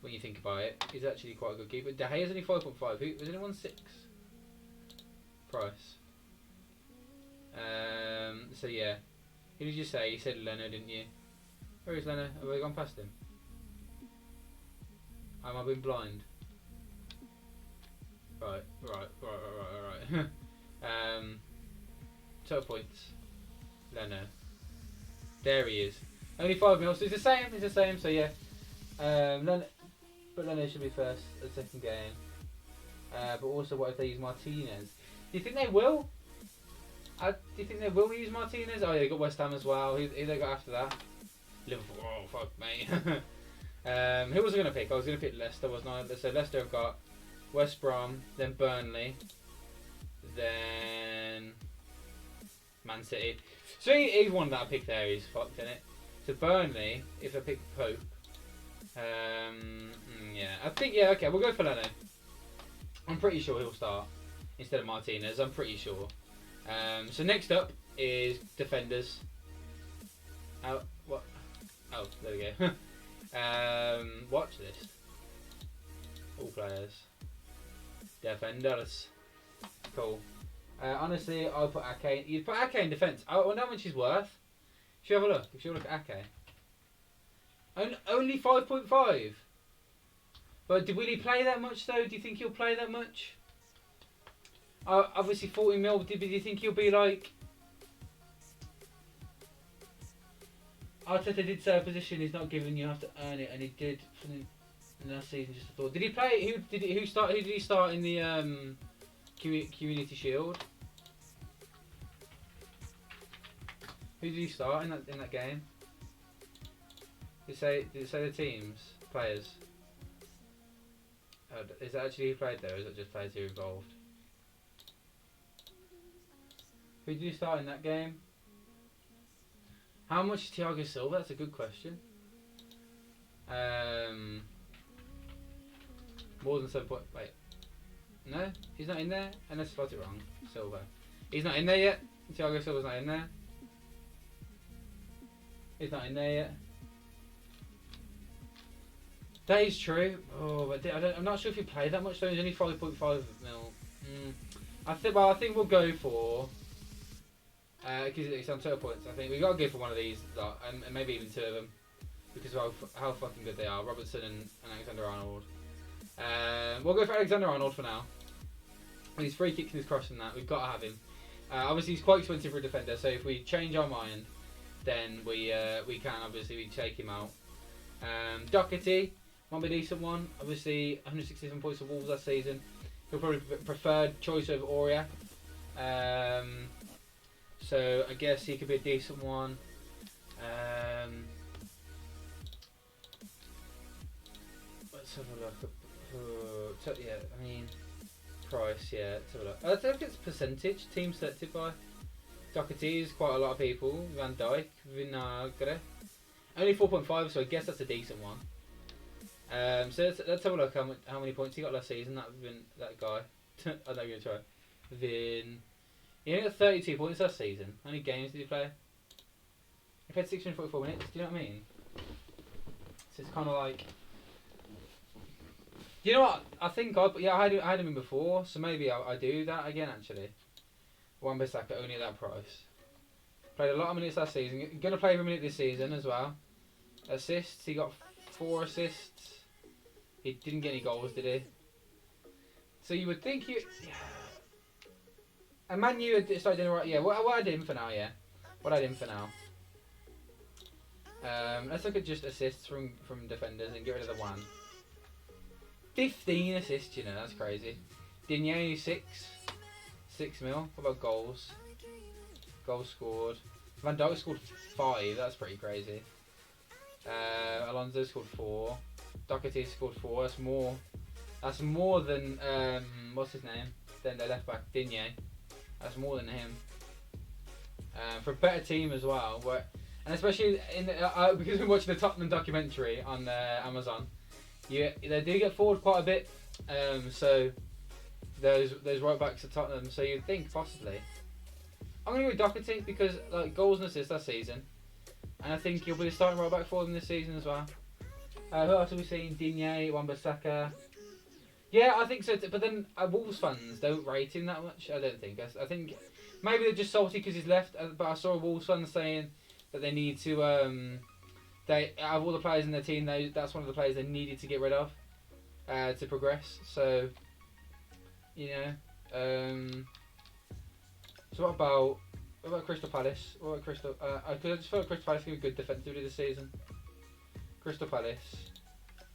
Speaker 1: when you think about it. He's actually quite a good keeper. De Gea's only 5.5. Was anyone 6? Price. So yeah, who did you say? You said Leno, didn't you? Where is Leno? Have I gone past him? Am I being blind? Right. Total points. Leno. There he is. Only 5 mil, so it's the same. It's the same. So yeah. Leno, but Leno should be first at the second game. But also, what if they use Martinez? Do you think they will? Do you think they will use Martinez? Oh yeah, they got West Ham as well. Who they got after that? Liverpool. Oh fuck me. Who was I going to pick? I was going to pick Leicester, wasn't I? So Leicester have got West Brom, then Burnley, then Man City. So either one that I picked there is fucked, isn't it? So Burnley, if I pick Pope, yeah, I think okay, we'll go for Leno. I'm pretty sure he'll start instead of Martinez. I'm pretty sure. So next up is defenders. What? Oh, there we go. Watch this. All players. Defenders. Cool. Honestly, I'll put Ake. You'd put Ake in defence. I wonder how much she's worth. Should we have a look? Should we look at Ake? Only 5.5. But will he play that much though? Do you think he'll play that much? Obviously 40 mil. Do you think he'll be like? Arteta did say a position he's not given. You have to earn it, and he did for the last season. Just a thought. Did he play? Who did he start in the Community Shield? Who did he start in that game? Did it say the teams, players? Is that actually who played there, or is it just players who were involved? Who did you start in that game? How much is Thiago Silva? That's a good question. More than 7 point. Wait. No? He's not in there? Unless I spelled it wrong. Silva. He's not in there yet. Thiago Silva's not in there. He's not in there yet. That is true. Oh, but I'm not sure if he played that much though. He's only 5.5 mil. I think we'll go for because it's on total points. I think we got to go for one of these, and maybe even two of them, because of how fucking good they are. Robertson and Alexander-Arnold. We'll go for Alexander-Arnold for now. With his free kicks and his cross and that, we've got to have him. Obviously, he's quite expensive for a defender, so if we change our mind, then we can obviously take him out. Doherty might be a decent one. Obviously, 167 points for Wolves last season. He'll probably preferred choice over Aurier. So I guess he could be a decent one. Let's have a look. Yeah, I mean, price. Yeah, let's have a look. I think it's percentage. Team selected by Doherty is quite a lot of people. Van Dijk, Vinagre. Only 4.5, so I guess that's a decent one. So let's have a look how many points he got last season. That guy. I'm not going to try. He only got 32 points last season. How many games did he play? He played 644 minutes. Do you know what I mean? So it's kind of like. You know what? I think I had him in before, so maybe I do that again actually. Wan-Bissaka only at that price. Played a lot of minutes last season. Going to play every minute this season as well. Assists. He got 4 assists. He didn't get any goals, did he? So you would think and Man U started doing right. Yeah, what I did him for now. Yeah, what I did him for now. Let's look at just assists from defenders and get rid of the one. 15 assists. You know, that's crazy. Digne 6 mil. What about goals? Goals scored. Van Dijk scored 5. That's pretty crazy. Alonso scored 4. Doherty scored 4. That's more than what's his name? Then their left back Digne. That's more than him. For a better team as well, and especially because we're watching the Tottenham documentary on Amazon. They do get forward quite a bit. So those right backs at Tottenham. So you'd think possibly. I'm going to go with Doherty because like goals and assists last season, and I think he'll be the starting right back for them this season as well. Who else have we seen? Digne, Wan-Bissaka. Yeah, I think so. But then Wolves fans don't rate him that much. I don't think. I think maybe they're just salty because he's left. But I saw a Wolves fan saying that they need to. They out of all the players in their team, that's one of the players they needed to get rid of to progress. So you know. So what about Crystal Palace? What about Crystal? I just feel like Crystal Palace can be good defensively this season. Crystal Palace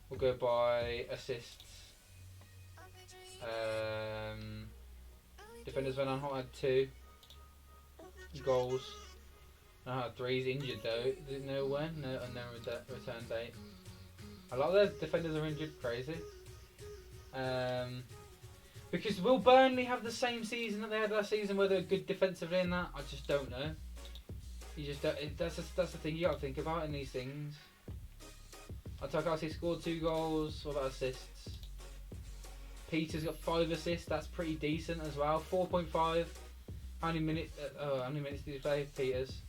Speaker 1: will go by assists. Defenders Van Aanholt had 2 goals. Van Aanholt had 3. He's injured though. Does it know when? No return date. A lot of their defenders are injured. Crazy. Because will Burnley have the same season that they had last season, where they're good defensively in that? I just don't know. You just don't, that's the thing you got to think about in these things. Atakasi scored 2 goals. What about assists? Peter's got 5 assists. That's pretty decent as well. 4.5. How many minutes? How many minutes did he play? Peters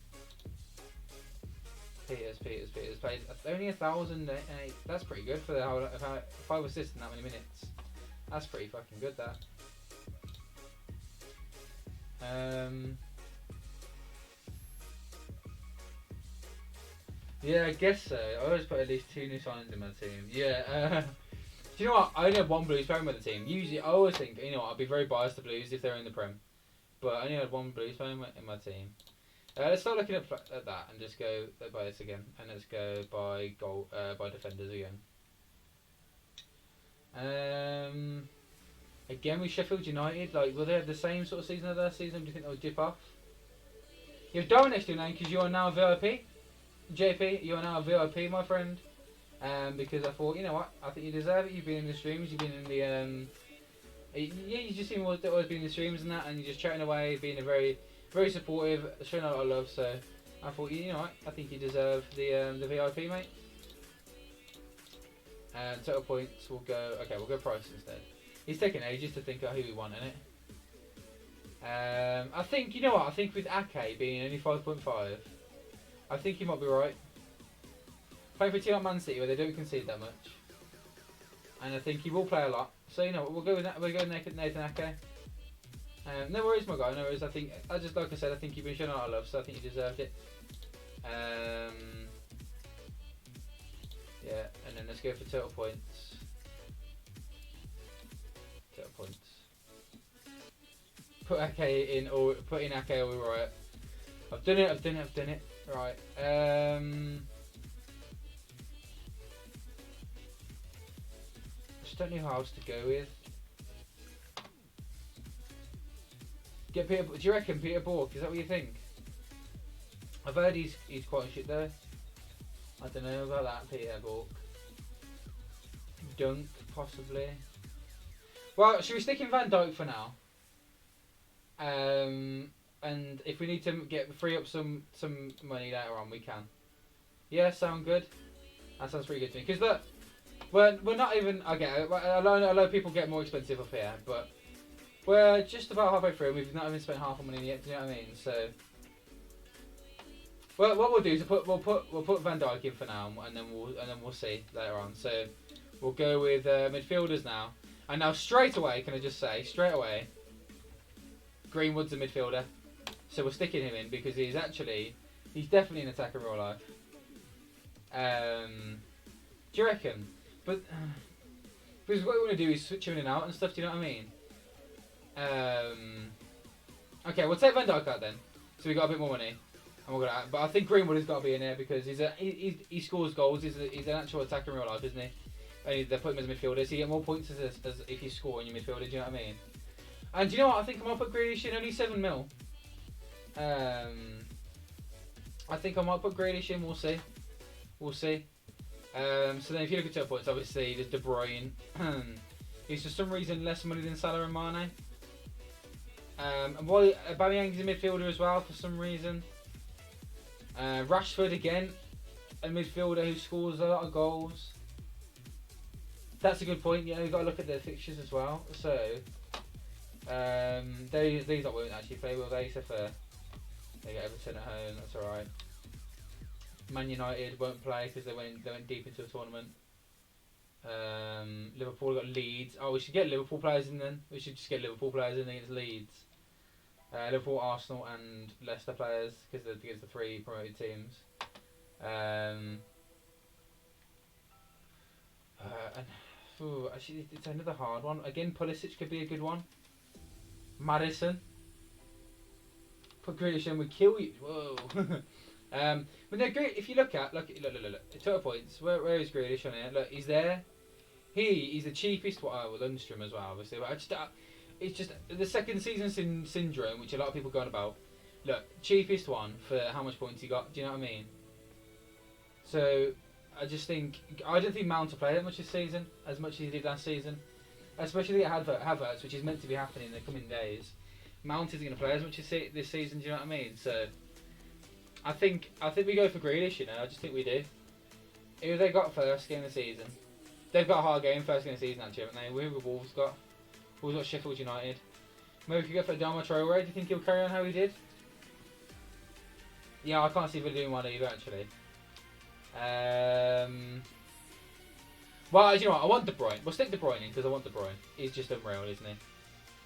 Speaker 1: played only 1,008. That's pretty good for the 5 assists in that many minutes. That's pretty fucking good. That. Yeah, I guess so. I always put at least 2 new signings in my team. Yeah. Do you know what? I only have 1 Blues player in my team. Usually, I always think, you know what, I'd be very biased to Blues if they're in the Prem. But I only had 1 Blues player in my team. Let's start looking at that and just go by this again. And let's go by by defenders again. Again with Sheffield United, like, will they have the same sort of season as last season? Do you think they'll dip off? You have Darwin next to your name because you are now a VIP. JP, you are now a VIP, my friend. Because I thought, you know what, I think you deserve it. You've been in the streams, you've been in the yeah, you just seem to always be in the streams and that, and you're just chatting away, being a very, very supportive, showing a lot of love. So I thought, you know what, I think you deserve the VIP, mate. Total points will go. Okay, we'll go price instead. He's taking ages to think of who we want in it. I think, you know what, I think with Ake being only 5.5, I think he might be right. Playing for a team like Man City where they don't concede that much, and I think he will play a lot. So you know we'll go with that. We'll go with Nathan Ake. No worries, my guy. No worries. I think like I said, I think you've been showing a lot of love, so I think you deserved it. Yeah, and then let's go for total points. Total points. Put Ake in, or put in Ake or we're right. I've done it. Right. Don't know who else to go with. Get Peter. Do you reckon Peter Bork? Is that what you think? I've heard he's quite a shit though. I don't know about that, Peter Bork. Dunk possibly. Well, should we stick in Van Dijk for now? And if we need to free up some money later on, we can. Yeah, sound good. That sounds pretty good to me. Because look. We're not even. Okay, I know people get more expensive up here, but we're just about halfway through. And we've not even spent half our money yet. Do you know what I mean? So, well, what we'll do is we'll put Van Dijk in for now, and then we'll see later on. So, we'll go with midfielders now. And now straight away, can I just say Greenwood's a midfielder. So we're sticking him in because he's definitely an attacker in real life. Do you reckon? But because what we want to do is switch in and out and stuff. Do you know what I mean? Okay, we'll take Van Dijk out then. So we got a bit more money, and we'll go out. But I think Greenwood has got to be in there because he scores goals. He's an actual attacker in real life, isn't he? And they put him as a midfielder, so you get more points as if you score in your midfielder. Do you know what I mean? And do you know what? I think I might put Grealish in, only 7 mil. I think I might put Grealish in. We'll see. So then if you look at total points, obviously there's De Bruyne. He's for some reason less money than Salah and Mane. And while Aubameyang's a midfielder as well for some reason. Rashford again, a midfielder who scores a lot of goals. That's a good point. Yeah, you've got to look at their fixtures as well. So these I won't actually play, will they? Except for they get Everton at home. That's all right. Man United won't play because they went deep into a tournament. Liverpool got Leeds. Oh, we should get Liverpool players in then. We should just get Liverpool players in against Leeds. Liverpool, Arsenal, and Leicester players because they're against the 3 promoted teams. Actually, it's another hard one. Again, Pulisic could be a good one. Madison. Put Grealish in would kill you. Whoa. But no, great. If you look. Total points. Where is Grealish on here? Look, he's there. He's the cheapest. With Lundstrom as well, obviously. But it's just the second season syndrome, which a lot of people going about. Look, cheapest one for how much points he got. Do you know what I mean? So I don't think Mount will play that much this season, as much as he did last season. Especially at Havertz, which is meant to be happening in the coming days. Mount isn't going to play as much as this season. Do you know what I mean? So I think we go for Grealish. You know, I just think we do. Who have they got first game of the season? They've got a hard game first game of the season actually, haven't they? Who have Wolves got? Wolves got Sheffield United. Maybe we could go for Adama Traore. Do you think he'll carry on how he did? Yeah, I can't see Villa doing one either actually. Well, you know what? I want De Bruyne. We'll stick De Bruyne in because I want De Bruyne. He's just unreal, isn't he?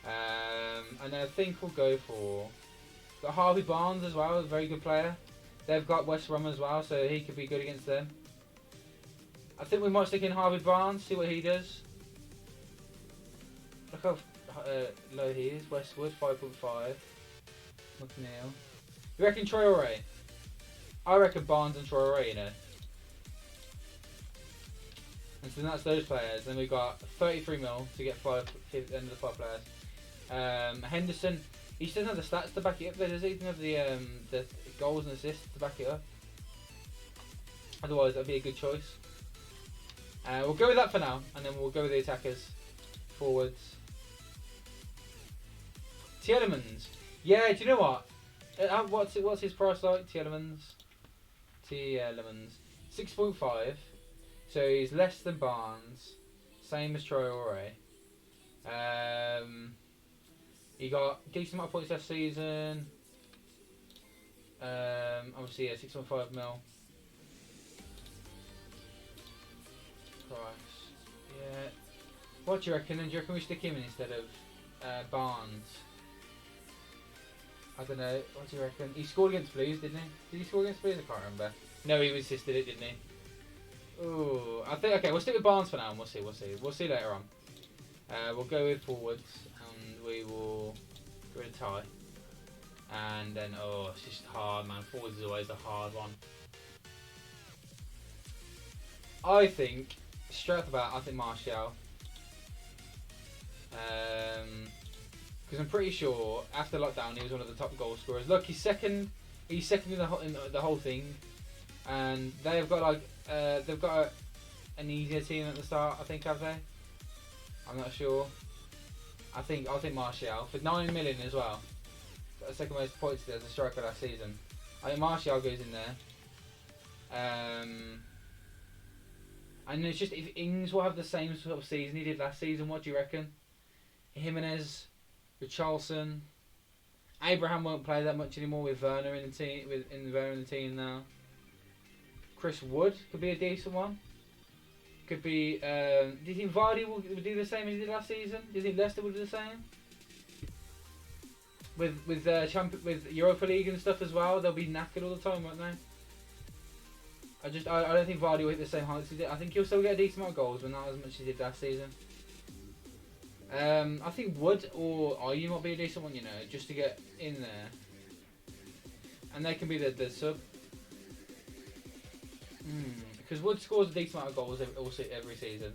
Speaker 1: And I think we'll go for got Harvey Barnes as well, a very good player. They've got West Brom as well, so he could be good against them. I think we might stick in Harvey Barnes, see what he does. Look how low he is. Westwood, 5.5. McNeil. You reckon Traore? I reckon Barnes and Traore, you know. And so that's those players. Then we got 33 mil to get end of the 5 players. Henderson, he doesn't have the stats to back it up. Does he? He doesn't have the goals and assists to back it up. Otherwise, that'd be a good choice. We'll go with that for now, and then we'll go with the attackers, forwards. Tielemans. Yeah, do you know what? What's his price like? Tielemans. 6.5. So he's less than Barnes. Same as Traore. He got decent amount of points last season. Obviously, yeah, 6.5 mil. Price. Yeah. What do you reckon? And do you reckon we stick him in instead of Barnes? I don't know. What do you reckon? He scored against Blues, didn't he? Did he score against Blues? I can't remember. No, he assisted it, didn't he? Ooh, I think okay. We'll stick with Barnes for now, and we'll see. We'll see later on. We'll go with forwards, and we will go with a tie. And then it's just hard, man. Forwards is always a hard one. I think straight off the bat, I think Martial. Because I'm pretty sure after lockdown he was one of the top goal scorers. Look, he's second. He's second in the whole thing, and they've got an easier team at the start. I think, have they? I'm not sure. I think Martial for 9 million as well. Got the second most points as a striker last season. I think Martial goes in there. And it's just if Ings will have the same sort of season he did last season. What do you reckon? Jimenez, Richarlison, Abraham won't play that much anymore with Werner in the team. Werner in the team now. Chris Wood could be a decent one. Could be. Do you think Vardy will do the same as he did last season? Do you think Leicester will do the same? With Europa League and stuff as well, they'll be knackered all the time, won't they? I don't think Vardy will hit the same heights he did. I think he'll still get a decent amount of goals, but not as much as he did last season. I think Wood or Ayew might be a decent one, you know, just to get in there. And they can be the sub. Because Wood scores a decent amount of goals every season.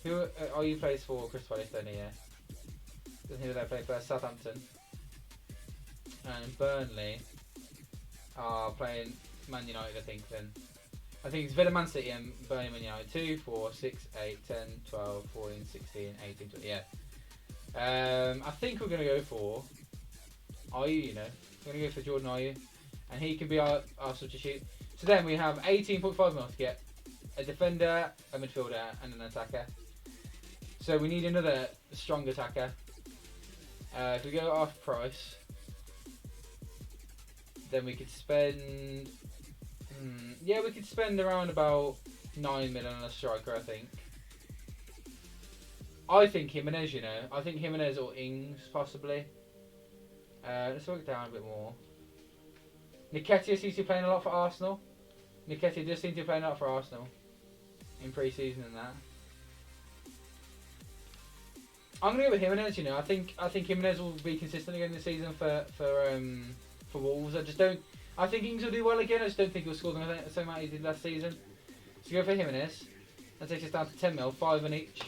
Speaker 1: Who Ayew plays for? Crystal Palace, don't he? Yeah. Doesn't he? They play for Southampton. And Burnley are playing Man United, I think, then. I think it's Villa, Man City and Burnley, Man United. 2, 4, 6, 8, 10, 12, 14, 16, 18, 20, yeah. I think we're going to go for Ayew, you know. We're going to go for Jordan Ayew. And he can be our substitute. So then we have 18.5 mil to get a defender, a midfielder and an attacker. So we need another strong attacker. If we go off price, then we could spend... yeah, we could spend around about 9 million on a striker, I think. I think Jimenez, you know. I think Jimenez or Ings, possibly. Let's look down a bit more. Nketiah seems to be playing a lot for Arsenal. Nketiah does seem to be playing a lot for Arsenal in pre-season and that. I'm gonna go with Jimenez. You know, I think Jimenez will be consistent again this season for Wolves. I think Ings will do well again. I just don't think he'll score the same amount he did last season. So go for Jimenez. That takes us down to 10 mil, 5 on each.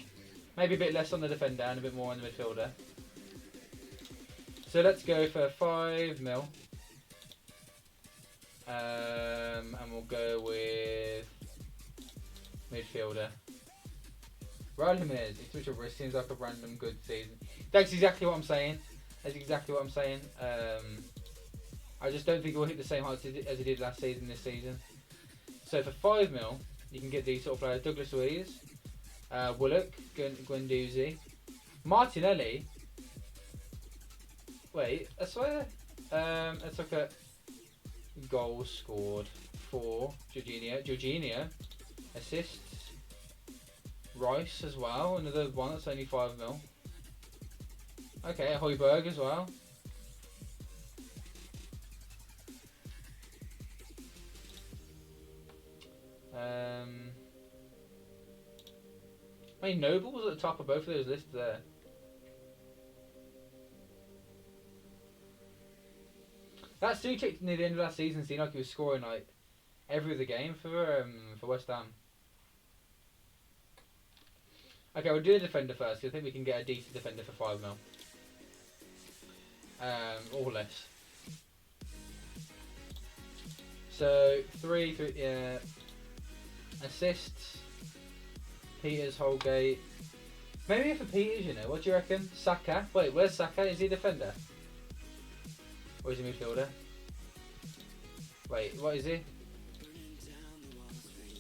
Speaker 1: Maybe a bit less on the defender and a bit more on the midfielder. So let's go for 5 mil. And we'll go with midfielder. Raul Jimenez. It's such a risk. Seems like a random good season. That's exactly what I'm saying. I just don't think he'll hit the same heights as he did last season this season. So for 5 mil, you can get these sort of players. Douglas Luiz, Willock, Guendouzi, Martinelli. Wait, I swear. Let's look at goals scored for Jorginho. Assists. Rice as well, another one that's only 5 mil. Okay, Højbjerg as well. I mean, Noble was at the top of both of those lists there. That Stu kicked near the end of last season seemed like he was scoring like every other game for West Ham. Okay, we'll do the defender first. I think we can get a decent defender for 5 mil. Or less. So 3 assists. Peters, Holgate. Maybe for Peters, you know. What do you reckon? Saka. Wait, where's Saka? Is he a defender? Or is he a midfielder? Wait, what is he?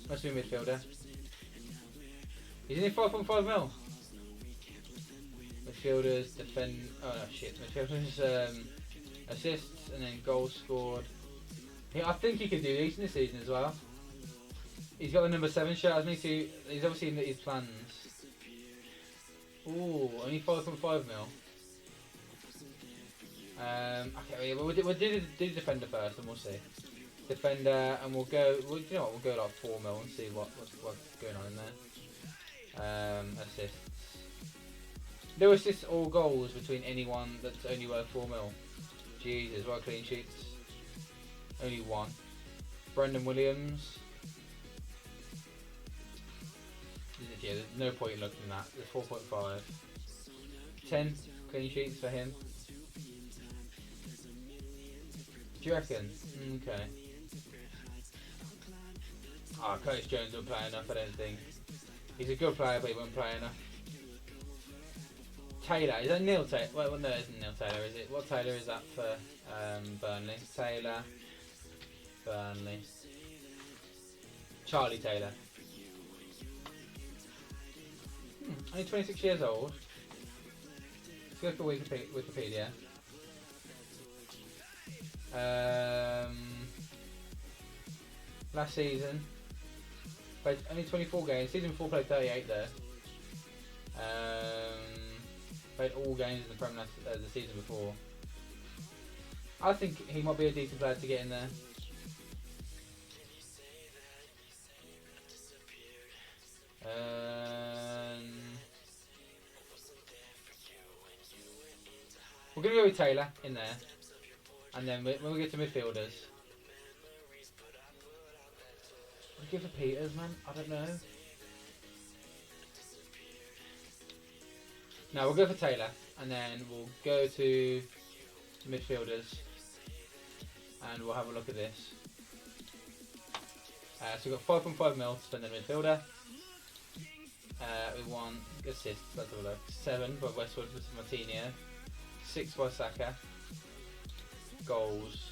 Speaker 1: Must be a midfielder. He's only 5.5 mil. Midfielders, defend. Oh no, shit. Midfielders, assists, and then goals scored. I think he could do decent this season as well. He's got the number 7 shirt, hasn't he? So he's obviously in his plans. Ooh, only 5.5 mil. Okay, we'll do the defender first, and we'll see. Defender, and we'll go. Well, you know what? We'll go like 4 mil and see what's going on in there. Assists. No assists or goals between anyone that's only worth 4 mil. Jesus, what clean sheets? Only 1. Brendan Williams. Yeah, there's no point in looking at that. There's 4.5. 10 clean sheets for him. Do you reckon? Okay. Oh, Curtis Jones won't play enough, I don't think. He's a good player, but he won't play enough. Taylor, is that Neil Taylor? Well, no, it isn't Neil Taylor, is it? What Taylor is that for Burnley? Taylor, Burnley. Charlie Taylor. Only 26 years old. Let's go for Wikipedia. Last season, played only 24 games. Season 4 played 38 there. Played all games in the Premier League the season before. I think he might be a decent player to get in there. We're going to go with Taylor in there. And then when we get to midfielders, we'll give for Peters, man. I don't know. No, we'll go for Taylor, and then we'll go to midfielders, and we'll have a look at this. So we've got 5.5 mil to spend on midfielder. We want assists. Let's have a look. 7 by Westwood for Martinez. 6 by Saka. Goals.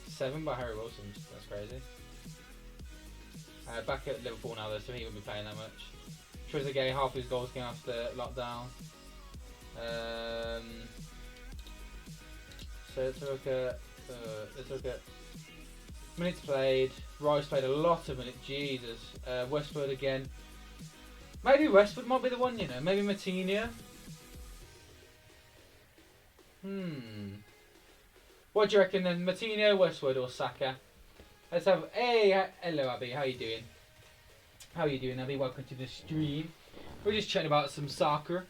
Speaker 1: 7 by Harry Wilson. That's crazy. Back at Liverpool now though, so he won't be playing that much. Trezeguet, half his goals came after lockdown. So let's look at minutes played. Rice played a lot of minutes. Jesus. Westwood again. Maybe Westwood might be the one, you know. Maybe Martinez. What do you reckon then? Martinez, Westwood, or Saka? Let's have. Hey, hello Abby. How you doing? How you doing, Abby? Welcome to the stream. We're just chatting about some soccer.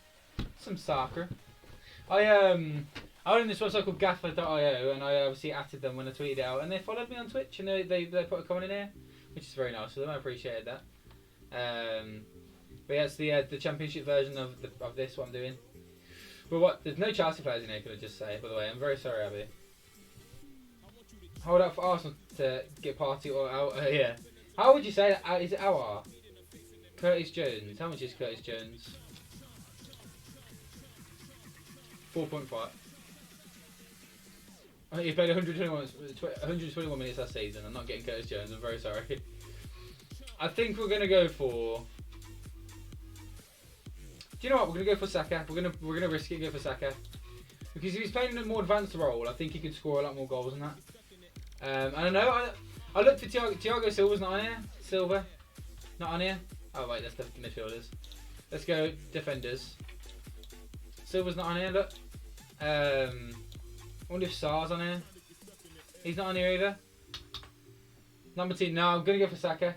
Speaker 1: I own this website called Gaffer.io, and I obviously added them when I tweeted it out, and they followed me on Twitch, and they put a comment in here, which is very nice of them. I appreciated that. But yeah, it's the championship version of this what I'm doing. But what? There's no Chelsea players in here. Could I just say? By the way, I'm very sorry, Abby. Hold out for Arsenal to get Party or out. Yeah. How would you say that? Is it our? Curtis Jones. How much is Curtis Jones? 4.5. He played 121 minutes last season. I'm not getting Curtis Jones. I'm very sorry. I think we're gonna go for. Do you know what? We're gonna go for Saka. We're gonna risk it and go for Saka because if he's playing in a more advanced role, I think he could score a lot more goals than that. I don't know. I looked for Thiago Silva's not on here. Silva, not on here. Oh wait, that's the midfielders. Let's go defenders. Silver's not on here, look. I wonder if Sar's on here. He's not on here either. Number 2, no, I'm going to go for Saka.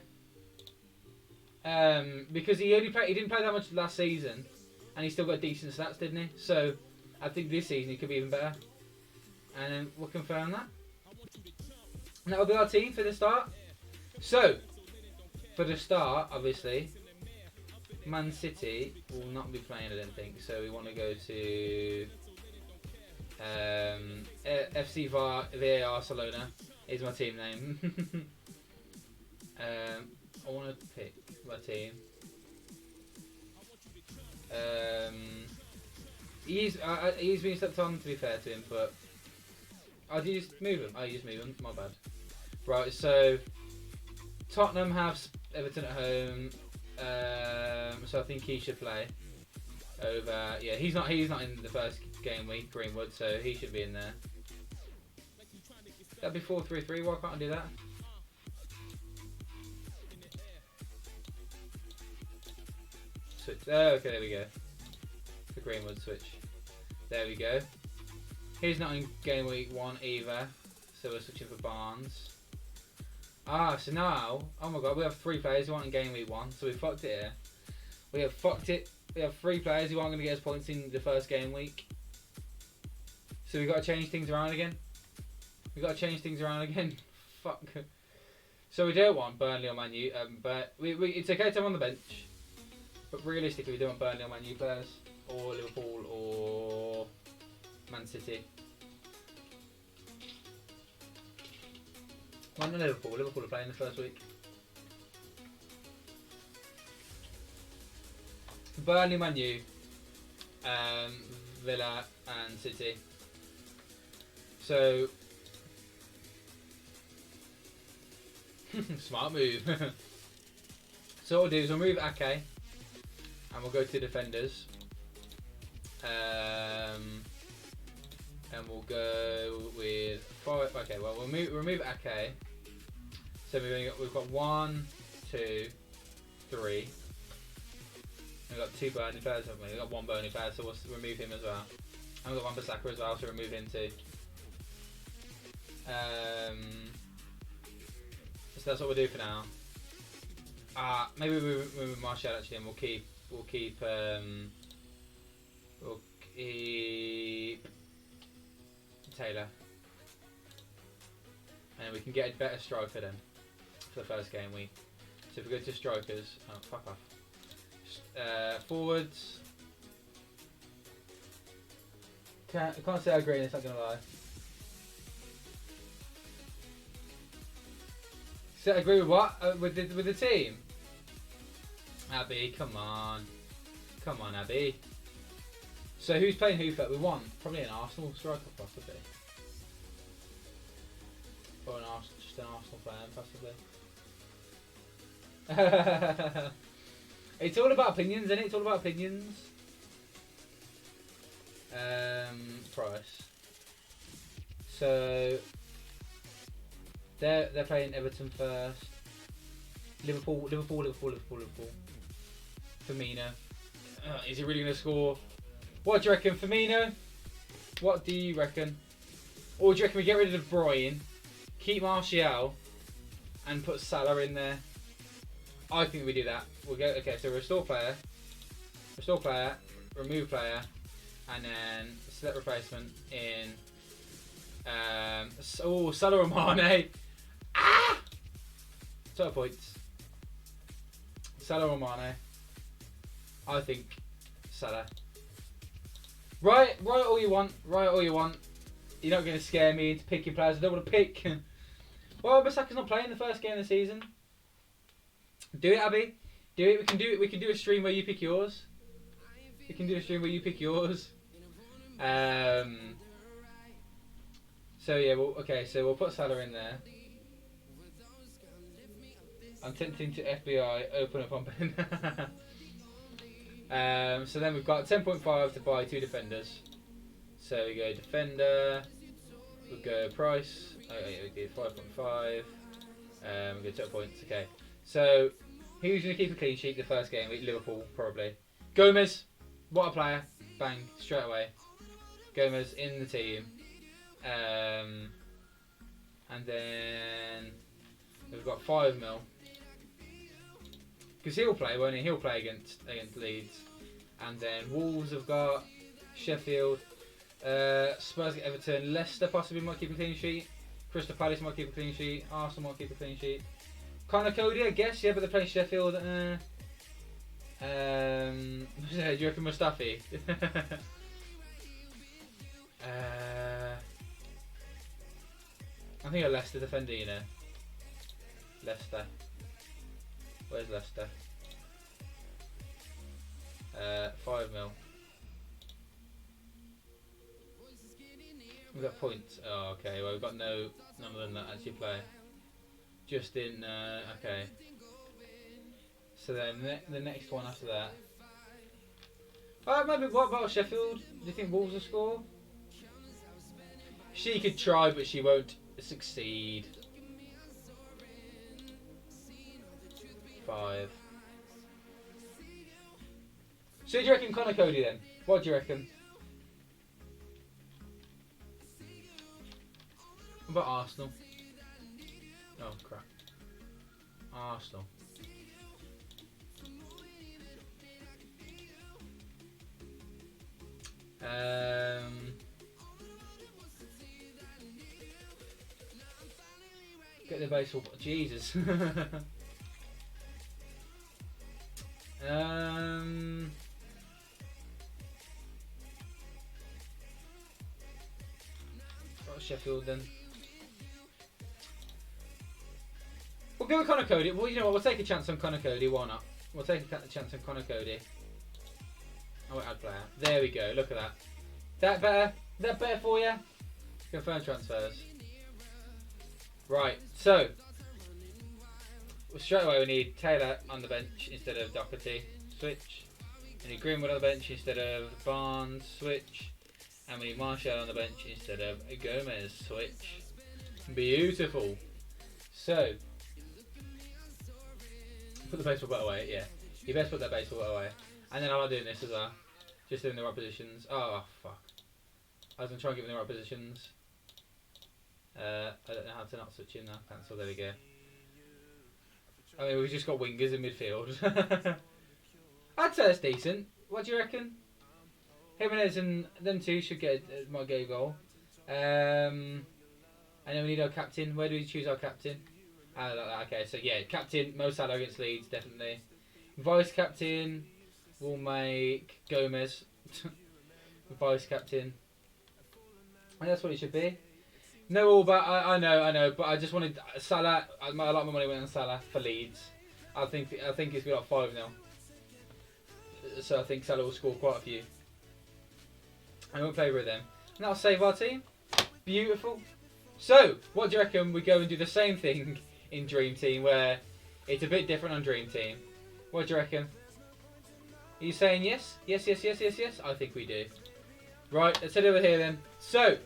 Speaker 1: Because he didn't play that much last season. And he still got decent stats, didn't he? So, I think this season he could be even better. And then we'll confirm that. And that'll be our team for the start. So, for the start, obviously, Man City will not be playing, I don't think. So we want to go to FC VAR Barcelona is my team name. I want to pick my team. He's been stepped on, to be fair to him, but did you just move him? Oh, you just move him. My bad. Right, so Tottenham have Everton at home. So I think he should play over. Yeah, he's not in the first game week, Greenwood, so he should be in there. That'd be 4-3-3. Why can't I do that? Switch. Oh, okay, there we go. The Greenwood switch. There we go. He's not in game week 1 either, so we're switching for Barnes. So now, oh my god, we have 3 players who aren't in game week 1, so we fucked it here. We have fucked it. We have 3 players who aren't going to get us points in the first game week. So we've got to change things around again. Fuck. So we don't want Burnley or Man U, but it's okay to have him on the bench. But realistically, we don't want Burnley or Man U players, or Liverpool or Man City. Why not Liverpool? Liverpool are playing the first week. Burnley, Man U, Villa and City. So, smart move. So what we'll do is we'll move Ake and we'll go to defenders. And we'll go with 5. Okay, well we'll remove Ake. So we've got 1, 2, 3. We've got 2 Burnley players, haven't we? We've got 1 Burnley player, so we'll remove him as well. And we've got 1 for Saka as well, so remove him too. So that's what we'll do for now. Maybe we'll move Martial actually, and we'll keep Taylor, and we can get a better striker then for the first game week. So if we go to strikers, fuck off. Forwards. I can't say I agree. It's not gonna lie. So agree with what? With the team? Abby, come on, Abby. So who's playing who? We won. Probably an Arsenal striker, possibly. Or just an Arsenal fan, possibly. It's all about opinions, isn't it? It's all about opinions. Price. So they're playing Everton first. Liverpool. Firmino. Is he really going to score? What do you reckon, Firmino? What do you reckon? Or do you reckon we get rid of De Bruyne, keep Martial, and put Salah in there? I think we do that. We'll go. Okay, so restore player, remove player, and then select replacement in. Salah or Mane. Total points. Salah or Mane. I think Salah. Right all you want. You're not going to scare me into picking players I don't want to pick. Well, Bissaka's not playing the first game of the season. Do it, Abby. Do it. We can do a stream where you pick yours. So yeah, so we'll put Salah in there. I'm tempting to FBI open up on Ben. So then we've got 10.5 to buy 2 defenders. So we go defender. We'll go price. We do 5.5. We go total points. Okay. So who's going to keep a clean sheet the first game? Liverpool probably. Gomez, what a player! Bang, straight away. Gomez in the team. And then we've got 5 mil. Because he'll play, won't he? He'll play against Leeds. And then Wolves have got Sheffield. Spurs get Everton. Leicester possibly might keep a clean sheet. Crystal Palace might keep a clean sheet. Arsenal might keep a clean sheet. Connor Cody, I guess, yeah, but they're playing Sheffield. Do you reckon Mustafi? I think a Leicester defender, you know. Leicester. Where's Leicester? 5 mil. We've got points. Oh, okay. Well, we've got none of them that actually play. Just in. Okay. So then the next one after that. Oh, maybe what about Sheffield? Do you think Wolves will score? She could try, but she won't succeed. 5. So do you reckon Connor Cody then? What do you reckon? What about Arsenal? Oh crap. Arsenal. Get the baseball. Jesus. What Sheffield then? We'll go with Connor Cody. Well, you know what? We'll take a chance on Connor Cody. Why not? We'll take a chance on Connor Cody. Oh, add player. There we go. Look at that. That better? That better for you? Confirm transfers. Right. So straight away we need Taylor on the bench instead of Doherty. Switch. We need Greenwood on the bench instead of Barnes. Switch. And we need Martial on the bench instead of Gomez. Switch. Beautiful. So put the baseball bat away. Yeah. You best put that baseball bat away. And then I'm not doing this as well. Just doing the right positions. Oh fuck. I was gonna try and get in the right positions. I don't know how to not switch in now. Cancel. There we go. I mean, we've just got wingers in midfield. I'd say that's decent. What do you reckon? Jimenez and them two should might get a goal. And then we need our captain. Where do we choose our captain? Like that. Okay, so yeah, captain Mo Salah against Leeds, definitely. Vice captain will make Gomez. Vice captain. And that's what it should be. No, all but I know, but I just wanted Salah. A lot of my money went on Salah for Leeds. I think it's got 5 now. So I think Salah will score quite a few. I won't play with them. And that'll save our team. Beautiful. So, what do you reckon we go and do the same thing in Dream Team, where it's a bit different on Dream Team? What do you reckon? Are you saying yes? Yes, yes, yes, yes, yes? I think we do. Right, let's head over here then. So,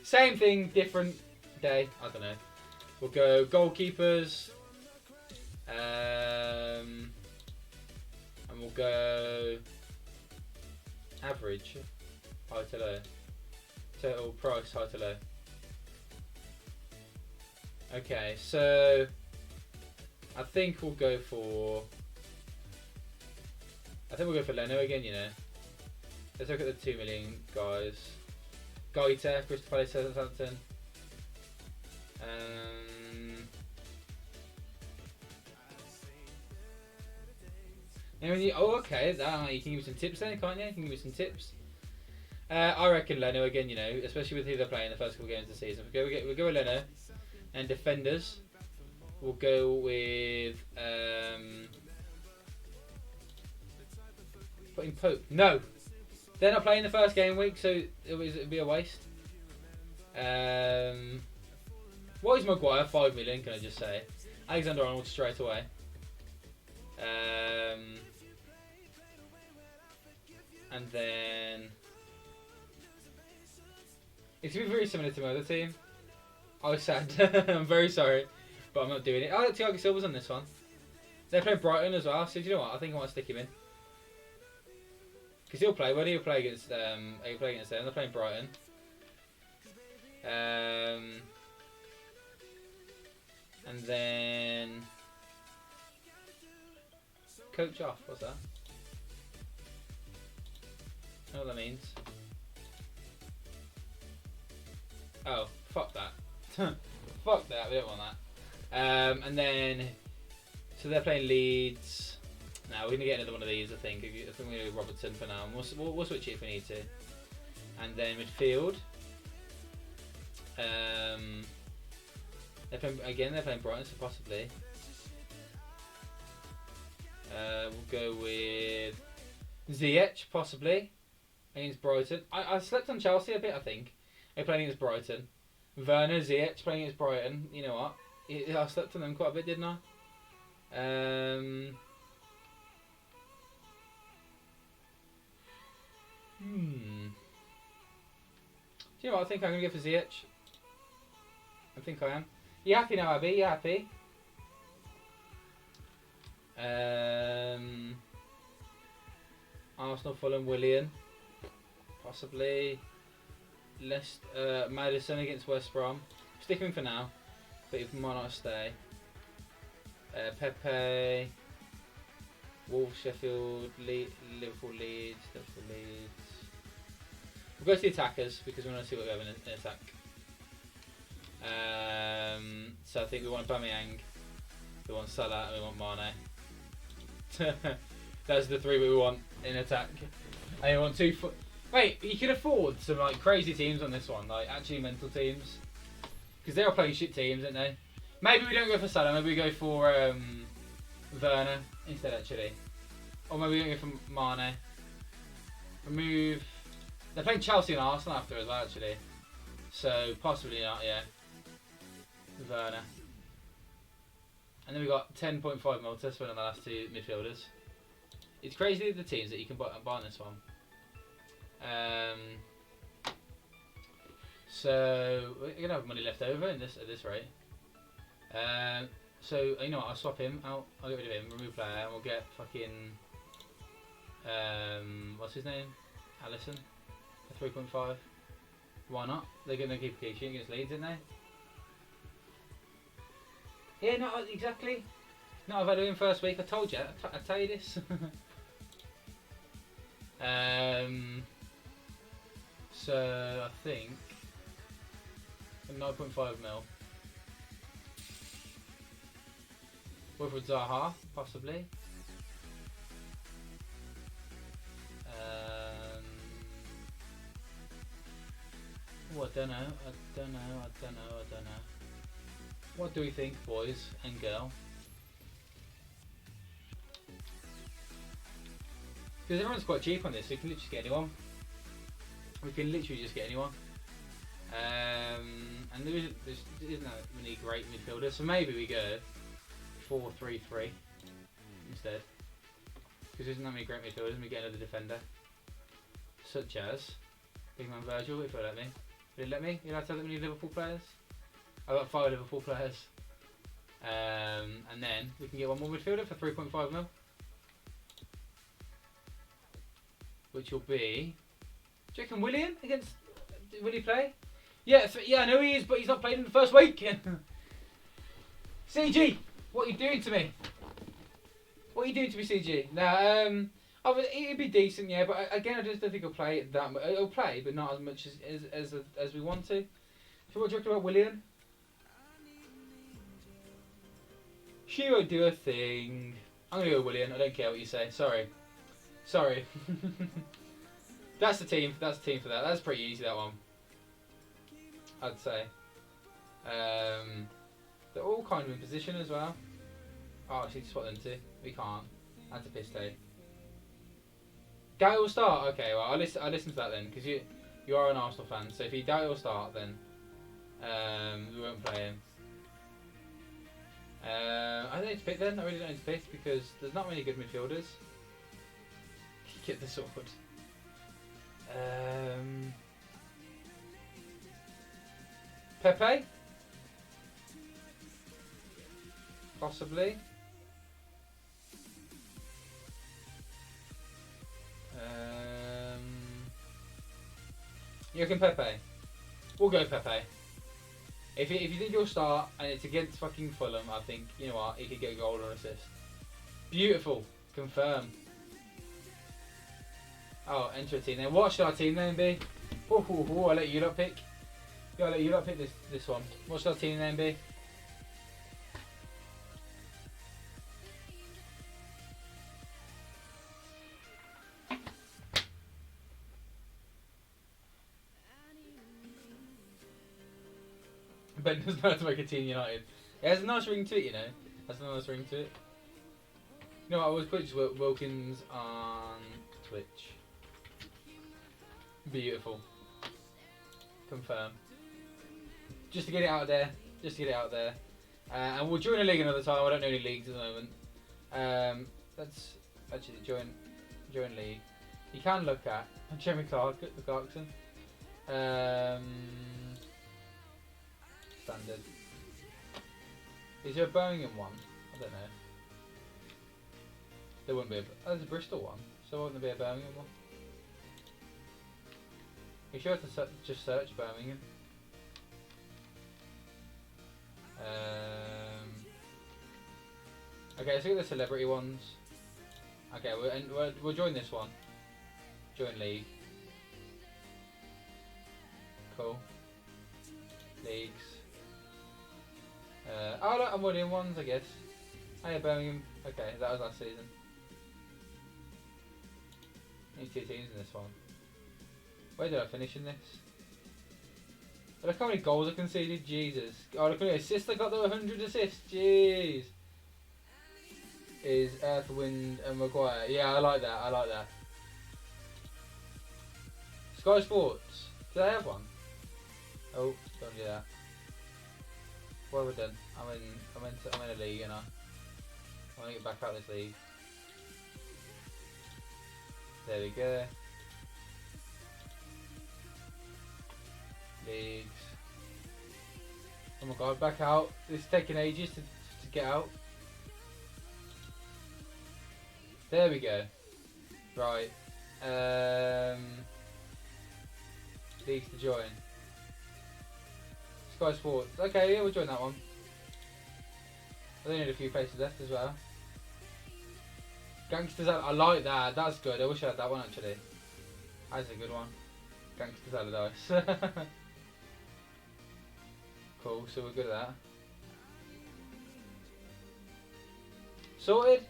Speaker 1: same thing, different day. I don't know. We'll go goalkeepers. And we'll go average. High to low. Total price, high to low. Okay, so I think we'll go for Leno again, you know. Let's look at the 2 million guys. Gaita, Crystal Palace, Southampton. Oh, okay. You can give me some tips then, can't you? You can give me some tips. I reckon Leno again, you know, especially with who they're playing the first couple of games of the season. We'll go with Leno. And defenders, we'll go with putting Pope. No, they're not playing the first game week, so it'll be a waste. What is Maguire? 5 million. Can I just say? Alexander-Arnold straight away. And then it's gonna be very similar to my other team. I was sad. I'm very sorry, but I'm not doing it. Oh, Thiago Silva's on this one. They play Brighton as well, so do you know what? I think I might stick him in. Because he'll play. When he'll play against them, they're playing Brighton. And then coach off. What's that? I don't know what that means. Oh, fuck that. Fuck that. We don't want that. And then so they're playing Leeds. Now we're gonna get another one of these. I think we're gonna do Robertson for now. And we'll switch it if we need to. And then midfield. They're playing Brighton, so possibly. We'll go with Ziyech, possibly, against Brighton. I slept on Chelsea a bit, I think. They're playing against Brighton. Werner, Ziyech playing against Brighton. You know what? I slept on them quite a bit, didn't I? Do you know what? I think I'm going to go for Ziyech. I think I am. You happy now, Abby? You happy? Arsenal, Fulham, Willian. Possibly. Madison against West Brom. Stick him for now. But he might not stay. Pepe. Wolves, Sheffield, Liverpool, Leeds. We'll go to the attackers because we want to see what we have in attack. So I think we want Aubameyang, we want Salah, and we want Mane. Those are the three we want in attack. And we want two. Wait, you can afford some like crazy teams on this one, like actually mental teams, because they're all playing shit teams, aren't they? Maybe we don't go for Salah. Maybe we go for Werner instead, actually, or maybe we don't go for Mane. Remove. They're playing Chelsea and Arsenal after as well, actually. So possibly not, yeah. Werner. And then we got 10.5 mil to spend on the last two midfielders. It's crazy the teams that you can buy on this one. So we're gonna have money left over in this at this rate. So you know what? I'll swap him out. I'll get rid of him. Remove player, and we'll get fucking what's his name? Allison. 3.5. Why not? They're going to keep a clean sheet against Leeds, aren't they? Yeah, no, exactly. No, I've had him in first week. I told you. I tell you this. So I think 9.5 mil. Wilfred Zaha, possibly. I don't know. What do we think, boys and girl? Because everyone's quite cheap on this, so we can literally get anyone. We can literally just get anyone. And there isn't that many great midfielders, so maybe we go 4-3-3 instead. Because there isn't that many great midfielders, and we get another defender. Such as Big Man Virgil, if it'll let me. Will it let me? You allowed to let me Liverpool players? I've got 5 Liverpool players. And then we can get one more midfielder for 3.5 mil. Which will be... Do you reckon Willian against... Will he play? Yeah, I know he is, but he's not played in the first week. CG, what are you doing to me? What are you doing to me, CG? Nah, it'd be decent, yeah, but again, I just don't think he'll play it that much. He'll play, but not as much as we want to. So what do you reckon about Willian? She won't do a thing. I'm gonna go with Willian. I don't care what you say. Sorry. That's the team. That's the team for that. That's pretty easy, that one. I'd say. They're all kind of in position as well. Oh, I need to spot them too. We can't. That's a piss take. Doubt will start. Okay, well I'll listen to that then, because you are an Arsenal fan. So if you doubt will start, then we won't play him. I don't need to pick then. I really don't need to pick because there's not many good midfielders. Get the sword. Pepe? Possibly. You reckon Pepe? We'll go Pepe. If you think you'll start and it's against fucking Fulham, I think, you know what, he could get a goal or assist. Beautiful. Confirm. Oh, enter a team name. What should our team name be? I'll let you lot pick. Yeah, I'll let you lot pick this one. What should our team name be? Ben doesn't know how to make a Team United. It has a nice ring to it, you know. Has a nice ring to it. You know what, I was Twitch Wilkins on Twitch. Beautiful. Confirm. Just to get it out there. Just to get it out there. And we'll join a league another time. I don't know any leagues at the moment. Let's actually join league. You can look at Jeremy Clarkson. Standard. Is there a Birmingham one? I don't know. There wouldn't be there's a Bristol one, so wouldn't there be a Birmingham one? You sure to just search Birmingham? Okay, let's look at the celebrity ones. Okay, we'll join this one. Join league. Cool. Leagues. Oh look, I'm already in ones, I guess. Oh yeah, Birmingham. Okay, that was last season. Need 2 teams in this one. Where did I finish in this? Oh, look how many goals I conceded, Jesus. Oh, look how many assists I got, though, 100 assists, jeez. Is Earth, Wind and Maguire. Yeah, I like that. Sky Sports. Do they have one? Oh, don't do that. What have I done? I'm in a league, and I want to get back out of this league. There we go. Leagues. Oh my god, back out. It's taking ages to get out. There we go. Right. Leagues to join. Sky Sports. Okay, yeah, we'll join that one. I think need a few faces left as well. Gangsters, I like that. That's good. I wish I had that one actually. That's a good one. Gangsters Allardyce. Cool, so we're good at that. Sorted.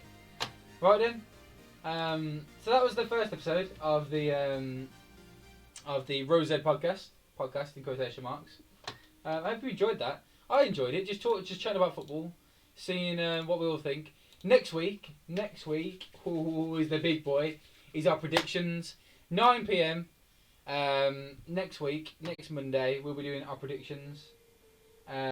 Speaker 1: Right then. So that was the first episode of the Rosed podcast in quotation marks. I hope you enjoyed that. I enjoyed it. Just chatting about football, seeing what we all think. Next week, who is the big boy? Is our predictions. 9 PM. Next week, next Monday, we'll be doing our predictions.